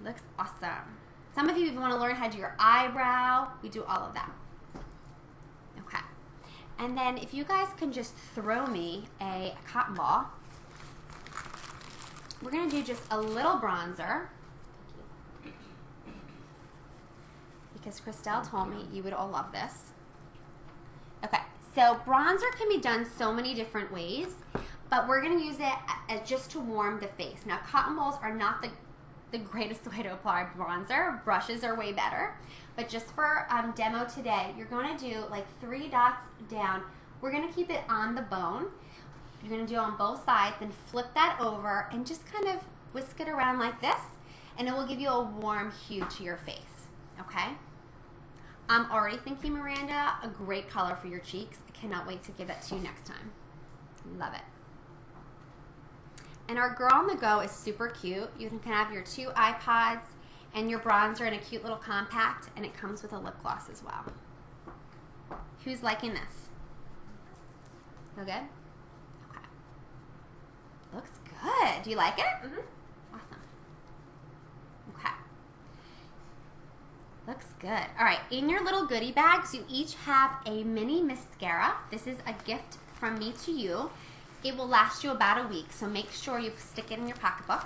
Looks awesome. Some of you even want to learn how to do your eyebrow. We do all of that. Okay. And then if you guys can just throw me a cotton ball, we're going to do just a little bronzer. Because Christelle told me you would all love this. Okay, so bronzer can be done so many different ways, but we're going to use it as just to warm the face. Now, cotton balls are not the greatest way to apply bronzer. Brushes are way better. But just for demo today, you're going to do like 3 dots down. We're going to keep it on the bone. You're going to do it on both sides, then flip that over and just kind of whisk it around like this, and it will give you a warm hue to your face, okay? I'm already thinking, Miranda, a great color for your cheeks. I cannot wait to give that to you next time. Love it. And our girl on the go is super cute. You can have your 2 iPods and your bronzer in a cute little compact, and it comes with a lip gloss as well. Who's liking this? Feel good? Looks good. Do you like it? Mm-hmm. Awesome. Okay. Looks good. All right, in your little goodie bags, you each have a mini mascara. This is a gift from me to you. It will last you about a week, so make sure you stick it in your pocketbook.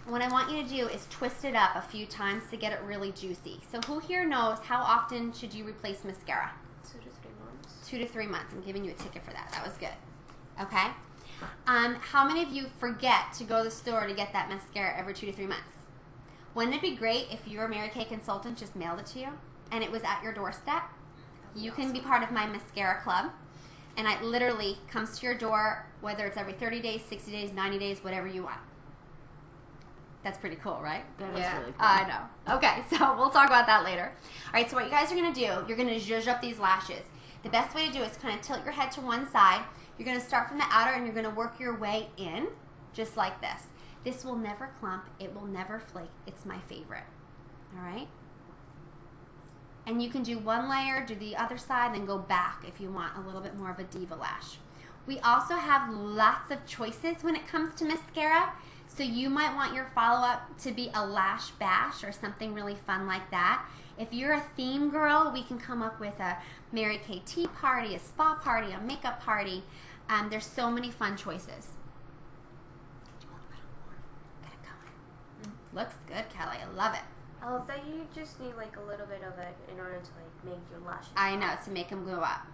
And what I want you to do is twist it up a few times to get it really juicy. So who here knows how often should you replace mascara? 2 to 3 months. 2 to 3 months. I'm giving you a ticket for that. That was good. Okay? How many of you forget to go to the store to get that mascara every 2 to 3 months? Wouldn't it be great if your Mary Kay consultant just mailed it to you and it was at your doorstep? You can be part of my mascara club, and it literally comes to your door, whether it's every 30 days, 60 days, 90 days, whatever you want. That's pretty cool, right? That is really cool. I know. Okay, so we'll talk about that later. All right, so what you guys are going to do, you're going to zhuzh up these lashes. The best way to do it is kind of tilt your head to one side. You're going to start from the outer, and you're going to work your way in, just like this. This will never clump. It will never flake. It's my favorite. All right? And you can do one layer, do the other side, then go back if you want a little bit more of a diva lash. We also have lots of choices when it comes to mascara. So you might want your follow-up to be a lash bash or something really fun like that. If you're a theme girl, we can come up with a Mary Kay tea party, a spa party, a makeup party. There's so many fun choices. Looks good, Kelly. I love it. I love that you just need like a little bit of it in order to like make your lashes. I know, to make them go up.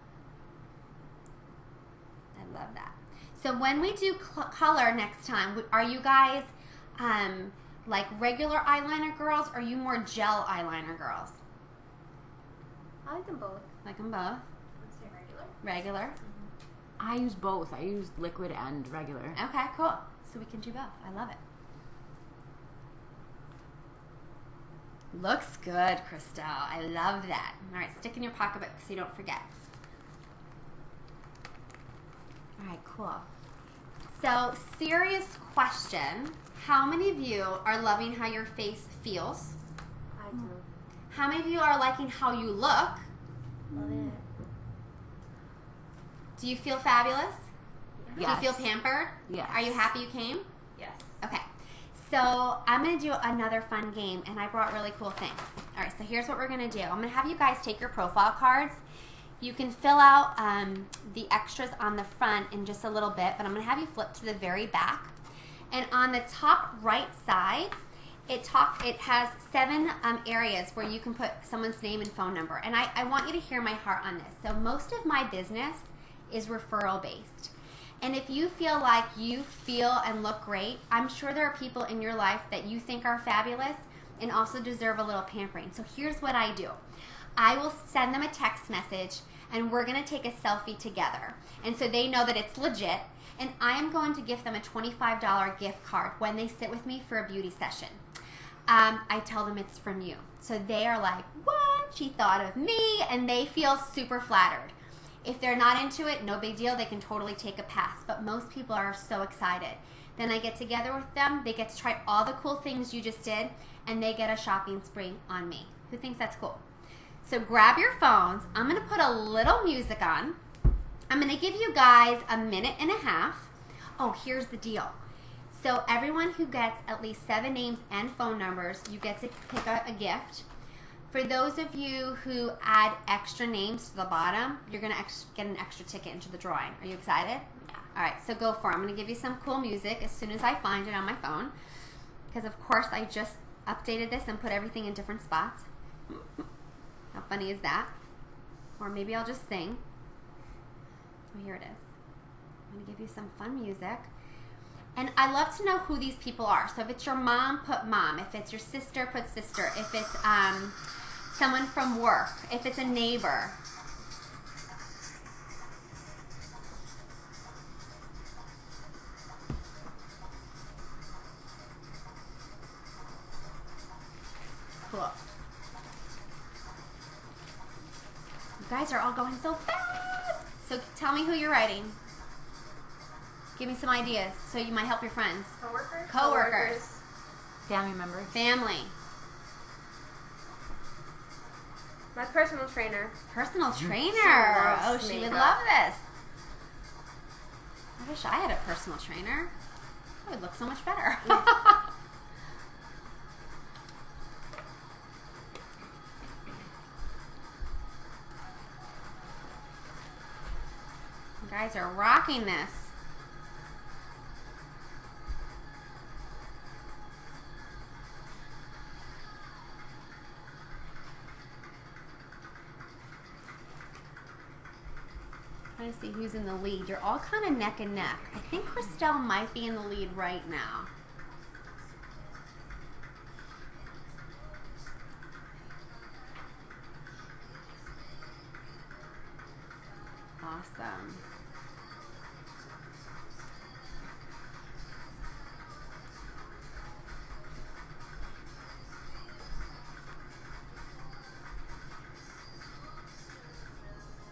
I love that. So when we do color next time, are you guys like regular eyeliner girls, or are you more gel eyeliner girls? I like them both. Like them both? I would say regular. Regular? I use both. I use liquid and regular. Okay, cool. So we can do both. I love it. Looks good, Christelle. I love that. All right, stick in your pocketbook so you don't forget. All right, cool. So, serious question. How many of you are loving how your face feels? I do. How many of you are liking how you look? Love it. Do you feel fabulous? Yes. Do you feel pampered? Yes. Are you happy you came? Yes. Okay. So I'm going to do another fun game, and I brought really cool things. All right, so here's what we're going to do. I'm going to have you guys take your profile cards. You can fill out the extras on the front in just a little bit, but I'm going to have you flip to the very back. And on the top right side, it has 7 areas where you can put someone's name and phone number. And I want you to hear my heart on this. So most of my business is referral based. And if you feel like you feel and look great, I'm sure there are people in your life that you think are fabulous and also deserve a little pampering. So here's what I do. I will send them a text message, and we're going to take a selfie together. And so they know that it's legit. And I am going to give them a $25 gift card when they sit with me for a beauty session. I tell them it's from you. So they are like, what? She thought of me. And they feel super flattered. If they're not into it, no big deal. They can totally take a pass. But most people are so excited. Then I get together with them. They get to try all the cool things you just did. And they get a shopping spree on me. Who thinks that's cool? So grab your phones. I'm going to put a little music on. I'm going to give you guys a minute and a half. Oh, here's the deal. So everyone who gets at least 7 names and phone numbers, you get to pick a gift. For those of you who add extra names to the bottom, you're going to get an extra ticket into the drawing. Are you excited? Yeah. All right, so go for it. I'm going to give you some cool music as soon as I find it on my phone. Because, of course, I just updated this and put everything in different spots. How funny is that? Or maybe I'll just sing. Oh, here it is. I'm going to give you some fun music. And I love to know who these people are. So if it's your mom, put mom. If it's your sister, put sister. If it's someone from work. If it's a neighbor. Cool. You guys are all going so fast. So tell me who you're writing. Give me some ideas so you might help your friends. Coworkers? Coworkers. Family members. Family. My personal trainer. Personal trainer. loves Oh, she would makeup. love this. I wish I had a personal trainer. I would look so much better. You guys are rocking this. Trying to see who's in the lead. You're all kind of neck and neck. I think Christelle might be in the lead right now. Awesome.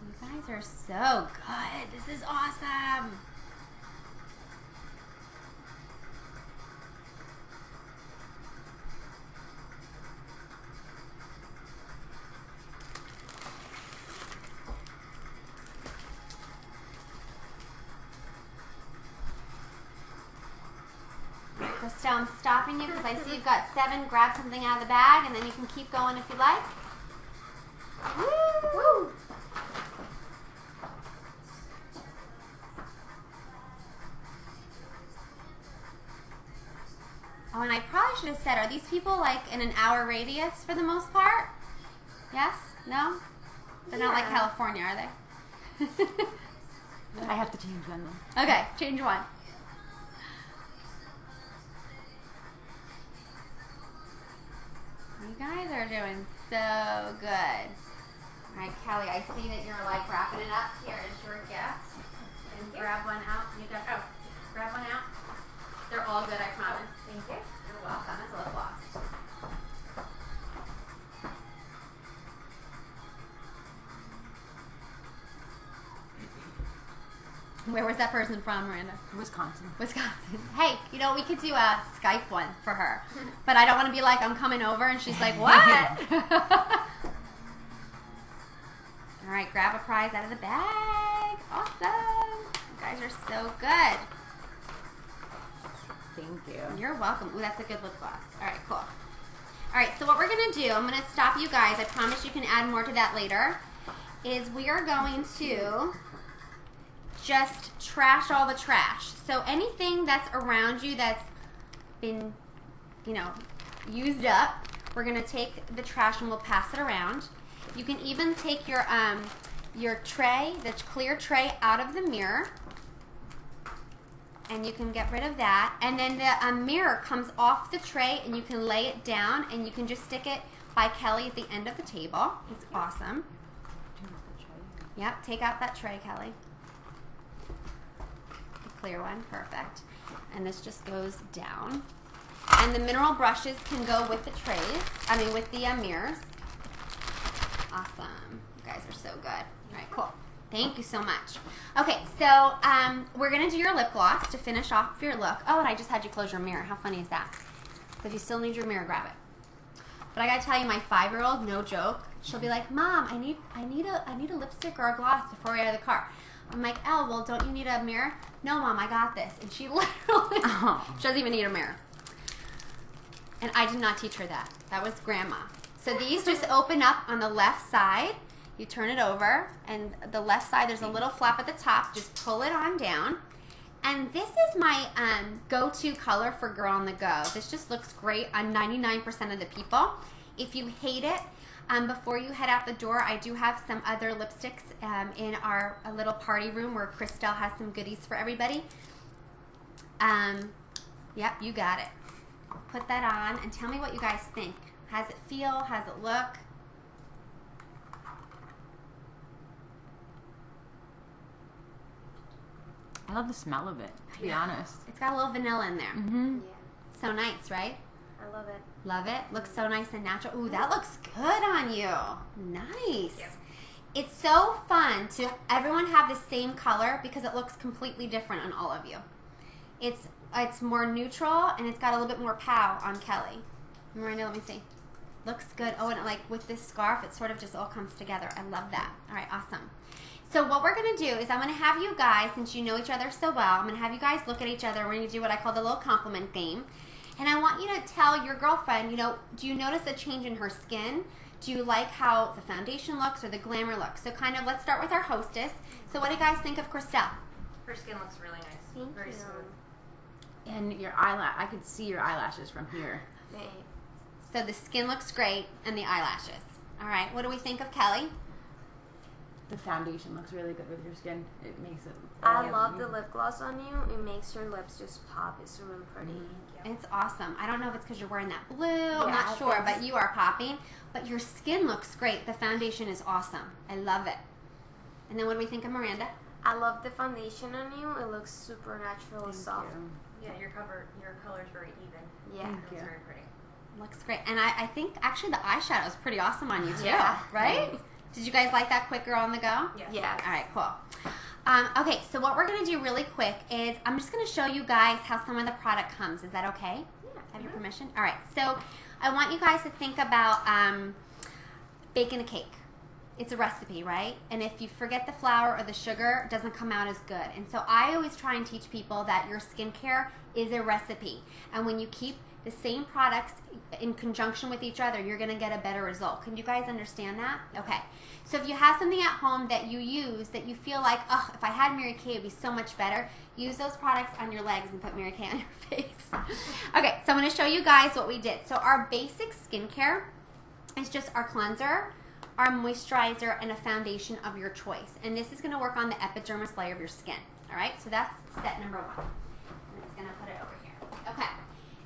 You guys are so good. This is awesome. Christelle, I'm stopping you because I see you've got 7. Grab something out of the bag and then you can keep going if you like. Woo! Woo! Oh, and I probably should have said, are these people like in an hour radius for the most part? Yes? No? They're not like California, are they? I have to change one though. Okay, change one. You guys are doing so good. All right, Kelly, I see that you're like wrapping it up. Here is your gift. And grab one out. You got, grab one out. They're all good, I promise. Thank you. You're welcome. It's a lip gloss. Where was that person from, Miranda? Wisconsin. Wisconsin. Hey, you know, we could do a Skype one for her. But I don't want to be like, I'm coming over, and she's like, what? All right, grab a prize out of the bag. Awesome. You guys are so good. Thank you. You're welcome. Ooh, that's a good lip gloss. All right, cool. All right, so what we're going to do, I'm going to stop you guys. I promise you can add more to that later, is we are going to just trash all the trash. So anything that's around you that's been, you know, used up, we're going to take the trash and we'll pass it around. You can even take your tray, the clear tray, out of the mirror. And you can get rid of that. And then the mirror comes off the tray and you can lay it down and you can just stick it by Kelly at the end of the table. It's awesome. Yep, take out that tray, Kelly. The clear one, perfect. And this just goes down. And the mineral brushes can go with the trays, with the mirrors. Awesome. You guys are so good. All right, cool. Thank you so much. Okay, so we're going to do your lip gloss to finish off your look. Oh, and I just had you close your mirror. How funny is that? So if you still need your mirror, grab it. But I got to tell you, my 5-year-old, no joke, she'll be like, Mom, I need a lipstick or a gloss before we get out of the car. I'm like, Elle, well, don't you need a mirror? No, Mom, I got this. And she literally, she doesn't even need a mirror. And I did not teach her that. That was Grandma. So these just open up on the left side. You turn it over, and the left side, there's a little flap at the top. Just pull it on down. And this is my go-to color for Girl on the Go. This just looks great on 99% of the people. If you hate it, before you head out the door, I do have some other lipsticks in our little party room where Christelle has some goodies for everybody. Yep, you got it. Put that on, and tell me what you guys think. How's it feel? How's it look? I love the smell of it, to be honest. It's got a little vanilla in there. Mm-hmm. Yeah, So nice, right? I love it. Love it. Looks so nice and natural. Ooh, that looks good on you. Nice. Yeah. It's so fun to everyone have the same color because it looks completely different on all of you. It's more neutral and it's got a little bit more pow on Kelly. Miranda, let me see. Looks good. Oh, and like with this scarf, it sort of just all comes together. I love that. All right, awesome. So what we're going to do is I'm going to have you guys, since you know each other so well, I'm going to have you guys look at each other. We're going to do what I call the little compliment game. And I want you to tell your girlfriend, do you notice a change in her skin? Do you like how the foundation looks or the glamour looks? So kind of, let's start with our hostess. So what do you guys think of Christelle? Her skin looks really nice. Thank Very you. smooth. And your eyelash, I could see your eyelashes from here. Thanks. So the skin looks great and the eyelashes. All right, what do we think of Kelly? The foundation looks really good with your skin. It makes it. I love the lip gloss on you. It makes your lips just pop. It's really pretty. It's awesome. I don't know if it's because you're wearing that blue. I'm Yeah, not I sure, think but you are popping. But your skin looks great. The foundation is awesome. I love it. And then what do we think of Miranda? I love the foundation on you. It looks super natural and soft. Yeah, your color's very even. Yeah. Thank It's you. very pretty. Looks great. And I think actually the eyeshadow is pretty awesome on you too. Yeah. Right? Did you guys like that quick girl on the go? Yes. Yeah. All right, cool. Okay, so what we're going to do really quick is I'm just going to show you guys how some of the product comes. Is that okay? Yeah. Have your permission? All right, so I want you guys to think about baking a cake. It's a recipe, right? And if you forget the flour or the sugar, it doesn't come out as good. And so I always try and teach people that your skincare is a recipe. And when you keep the same products in conjunction with each other, you're going to get a better result. Can you guys understand that? Okay. So if you have something at home that you use that you feel like, oh, if I had Mary Kay, it would be so much better, use those products on your legs and put Mary Kay on your face. Okay, so I'm going to show you guys what we did. So our basic skincare is just our cleanser, our moisturizer, and a foundation of your choice. And this is going to work on the epidermis layer of your skin. All right, so that's set number one. I'm just going to put it over here. Okay.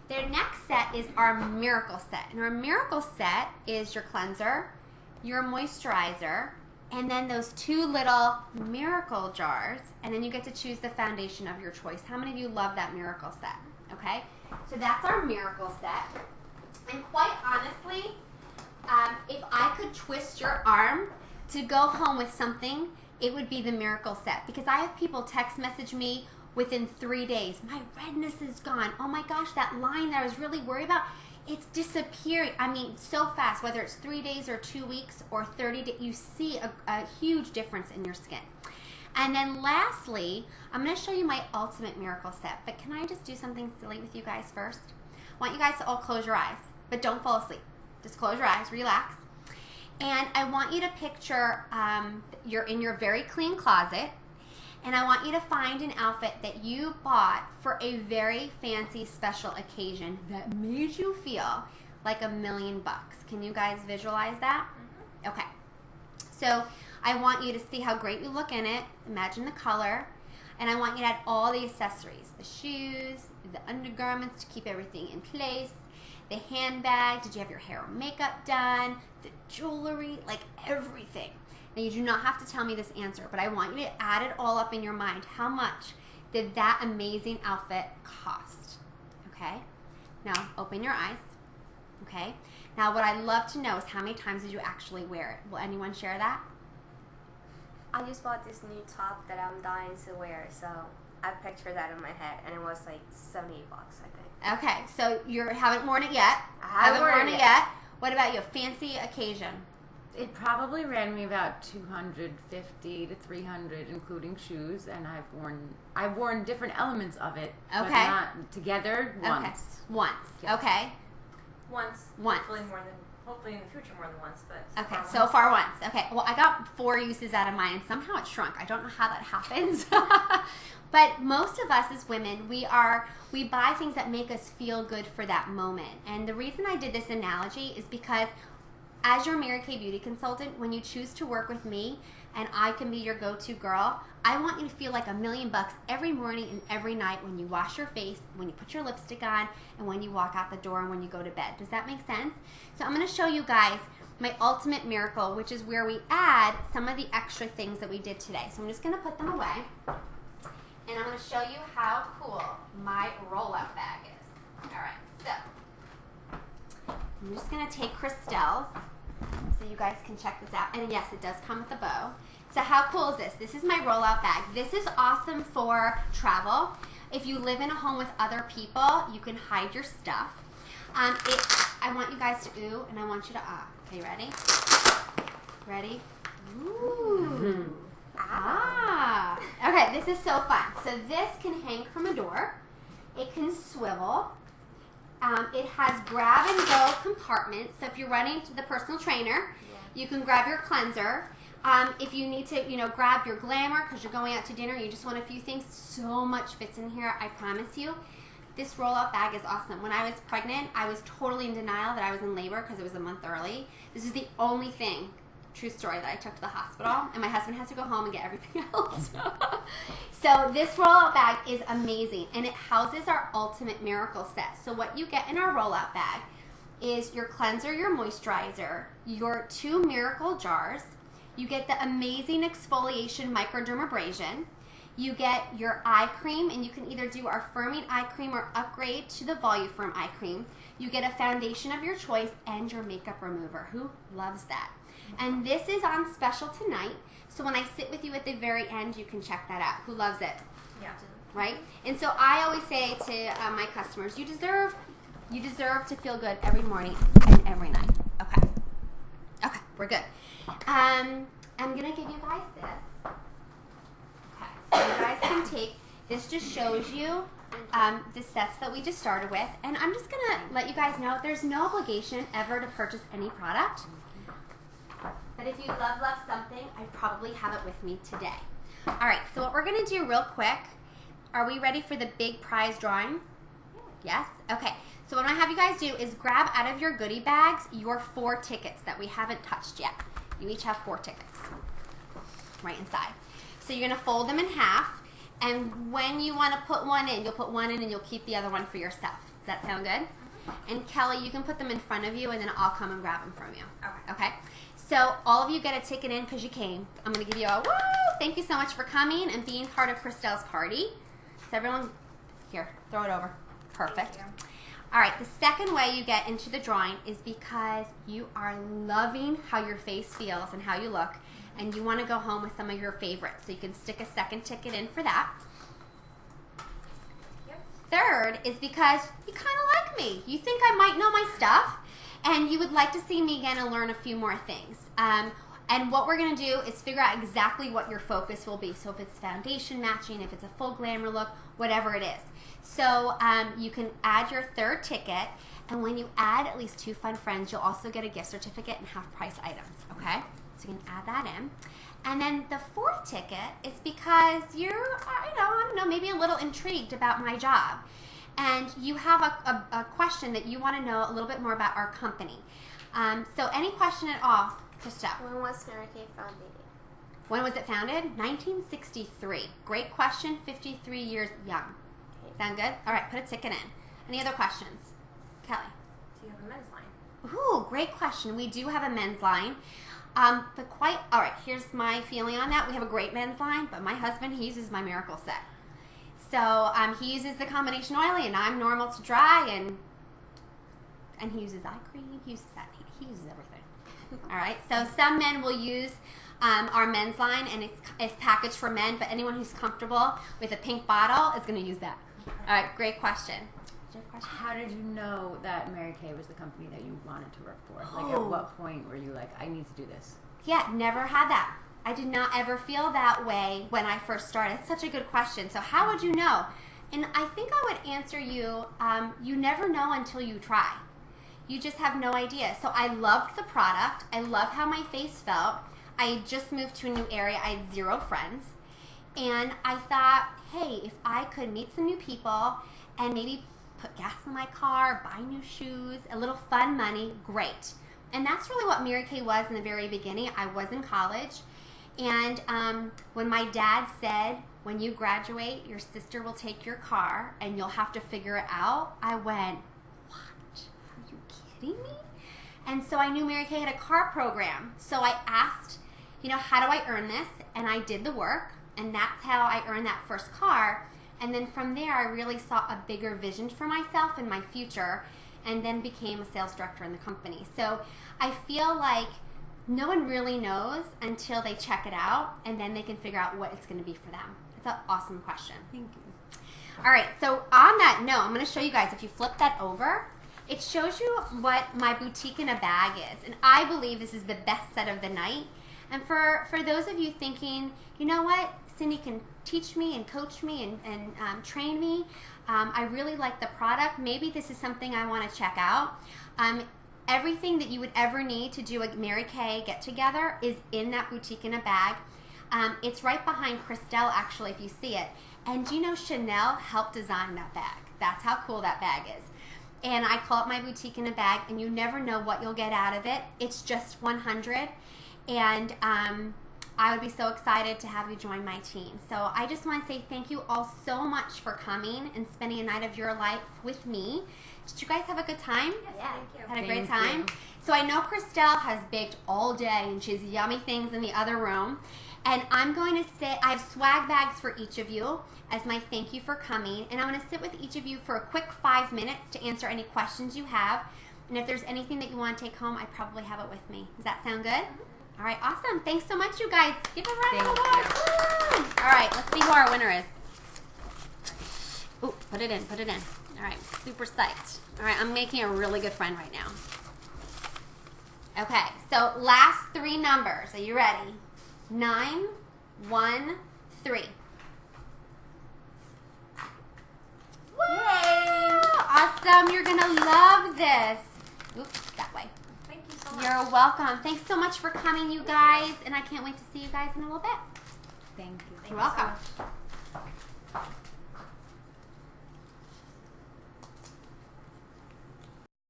The next set is our miracle set. And our miracle set is your cleanser, your moisturizer, and then those two little miracle jars. And then you get to choose the foundation of your choice. How many of you love that miracle set? Okay. So that's our miracle set. And quite honestly, if I could twist your arm to go home with something, it would be the miracle set. Because I have people text message me within 3 days. My redness is gone. Oh my gosh, that line that I was really worried about, it's disappearing. I mean, so fast, whether it's 3 days or 2 weeks or 30 days, you see a huge difference in your skin. And then lastly, I'm going to show you my ultimate miracle set. But can I just do something silly with you guys first? I want you guys to all close your eyes, but don't fall asleep. Just close your eyes, relax. And I want you to picture you're in your very clean closet. And I want you to find an outfit that you bought for a very fancy special occasion that made you feel like $1 million. Can you guys visualize that? Mm-hmm. Okay. So I want you to see how great you look in it. Imagine the color. And I want you to add all the accessories, the shoes, the undergarments to keep everything in place, the handbag, did you have your hair or makeup done, the jewelry, like everything. Now, you do not have to tell me this answer, but I want you to add it all up in your mind. How much did that amazing outfit cost? Okay? Now, open your eyes. Okay? Now, what I'd love to know is how many times did you actually wear it? Will anyone share that? I just bought this new top that I'm dying to wear, so I pictured that in my head, and it was like $78, I think. Okay, so you haven't worn it yet. I haven't worn it yet. What about you? Fancy occasion? It probably ran me about $250 to $300, including shoes, and I've worn different elements of it, but Okay. not together once. Okay. Once. Yes. Okay. Once. Once. Hopefully in the future more than once, but Okay, so far once. Okay, well, I got 4 uses out of mine, and somehow it shrunk. I don't know how that happens. But most of us as women, we buy things that make us feel good for that moment. And the reason I did this analogy is because as your Mary Kay beauty consultant, when you choose to work with me and I can be your go-to girl, I want you to feel like $1 million every morning and every night when you wash your face, when you put your lipstick on, and when you walk out the door and when you go to bed. Does that make sense? So I'm going to show you guys my ultimate miracle, which is where we add some of the extra things that we did today. So I'm just going to put them away, and I'm going to show you how cool my rollout bag is. All right, so I'm just going to take Christelle's so you guys can check this out. And yes, it does come with a bow. So how cool is this? This is my rollout bag. This is awesome for travel. If you live in a home with other people, you can hide your stuff. I want you guys to ooh, and I want you to ah. Okay, ready? Ready? Ooh. Ah. Okay, this is so fun. So this can hang from a door. It can swivel. It has grab and go compartments. So if you're running to the personal trainer, you can grab your cleanser. If you need to, grab your glamour because you're going out to dinner, you just want a few things, so much fits in here, I promise you. This roll-out bag is awesome. When I was pregnant, I was totally in denial that I was in labor because it was a month early. This is the only thing, true story, that I took to the hospital, and my husband has to go home and get everything else. So this roll-out bag is amazing, and it houses our ultimate miracle set. So what you get in our roll-out bag is your cleanser, your moisturizer, your 2 miracle jars. You get the amazing exfoliation microdermabrasion. You get your eye cream, and you can either do our firming eye cream or upgrade to the Volufirm eye cream. You get a foundation of your choice and your makeup remover. Who loves that? And this is on special tonight, so when I sit with you at the very end, you can check that out. Who loves it? Yeah. Right? And so I always say to my customers, you deserve to feel good every morning and every night. Okay. Okay, we're good. I'm going to give you guys this. Okay, so you guys can take, this just shows you the sets that we just started with. And I'm just going to let you guys know there's no obligation ever to purchase any product. But if you love something, I probably have it with me today. All right, so what we're going to do real quick, are we ready for the big prize drawing? Yes? Okay. So what I have you guys do is grab out of your goodie bags your 4 tickets that we haven't touched yet. You each have 4 tickets right inside. So you're going to fold them in half, and when you want to put one in, you'll put one in and you'll keep the other one for yourself. Does that sound good? And Kelly, you can put them in front of you, and then I'll come and grab them from you. Okay? So all of you get a ticket in because you came. I'm going to give you a woo! Thank you so much for coming and being part of Christelle's party. So everyone, here, throw it over. Perfect. All right, the second way you get into the drawing is because you are loving how your face feels and how you look, and you want to go home with some of your favorites. So you can stick a second ticket in for that. Third is because you kind of like me. You think I might know my stuff, and you would like to see me again and learn a few more things. And what we're going to do is figure out exactly what your focus will be. So if it's foundation matching, if it's a full glamour look, whatever it is. So you can add your third ticket, and when you add at least 2 fun friends, you'll also get a gift certificate and half-price items, okay? So you can add that in. And then the 4th ticket is because you're, I don't know, maybe a little intrigued about my job, and you have a question that you want to know a little bit more about our company. So any question at all, Christelle? When was Mary Kay founded? When was it founded? 1963. Great question, 53 years young. Sound good? All right, put a ticket in. Any other questions? Kelly? Do you have a men's line? Ooh, great question. We do have a men's line. All right, here's my feeling on that. We have a great men's line, but my husband, he uses my miracle set. So he uses the combination oily, and I'm normal to dry, and he uses eye cream. He uses that. He uses everything. All right, so some men will use our men's line, and it's packaged for men, but anyone who's comfortable with a pink bottle is going to use that. All right, great question. Do you have a question? How did you know that Mary Kay was the company that you wanted to work for? Like, at what point were you like, I need to do this? Yeah, never had that. I did not ever feel that way when I first started. It's such a good question. So how would you know? And I think I would answer you, you never know until you try. You just have no idea. So I loved the product. I loved how my face felt. I had just moved to a new area. I had 0 friends. And I thought, hey, if I could meet some new people and maybe put gas in my car, buy new shoes, a little fun money, great. And that's really what Mary Kay was in the very beginning. I was in college. And when my dad said, when you graduate, your sister will take your car and you'll have to figure it out, I went, what? Are you kidding me? And so I knew Mary Kay had a car program. So I asked, how do I earn this? And I did the work. And that's how I earned that first car. And then from there, I really saw a bigger vision for myself and my future, and then became a sales director in the company. So I feel like no one really knows until they check it out, and then they can figure out what it's going to be for them. It's an awesome question. Thank you. All right, so on that note, I'm going to show you guys, if you flip that over, it shows you what my boutique in a bag is. And I believe this is the best set of the night. And for those of you thinking, you know what, Cindy can teach me and coach me and train me. I really like the product. Maybe this is something I want to check out. Everything that you would ever need to do a Mary Kay get together is in that boutique in a bag. It's right behind Christelle, actually, if you see it. And do you know Chanel helped design that bag? That's how cool that bag is. And I call it my boutique in a bag, and you never know what you'll get out of it. It's just $100, and I would be so excited to have you join my team. So I just want to say thank you all so much for coming and spending a night of your life with me. Did you guys have a good time? Yes, Yeah. thank you. Had a great Thank time? you. So I know Christelle has baked all day, and she has yummy things in the other room. And I'm going to sit, I have swag bags for each of you as my thank you for coming. And I'm going to sit with each of you for a quick 5 minutes to answer any questions you have. And if there's anything that you want to take home, I probably have it with me. Does that sound good? All right, awesome. Thanks so much, you guys. Give a round of Thank applause. All right, let's see who our winner is. Ooh, put it in, put it in. All right, super psyched. All right, I'm making a really good friend right now. Okay, so last 3 numbers. Are you ready? 9, 1, 3. Yay! Awesome. You're going to love this. Oops, that way. Thank you so much. You're welcome. Thanks so much for coming, you guys. And I can't wait to see you guys in a little bit. Thank you. You're welcome.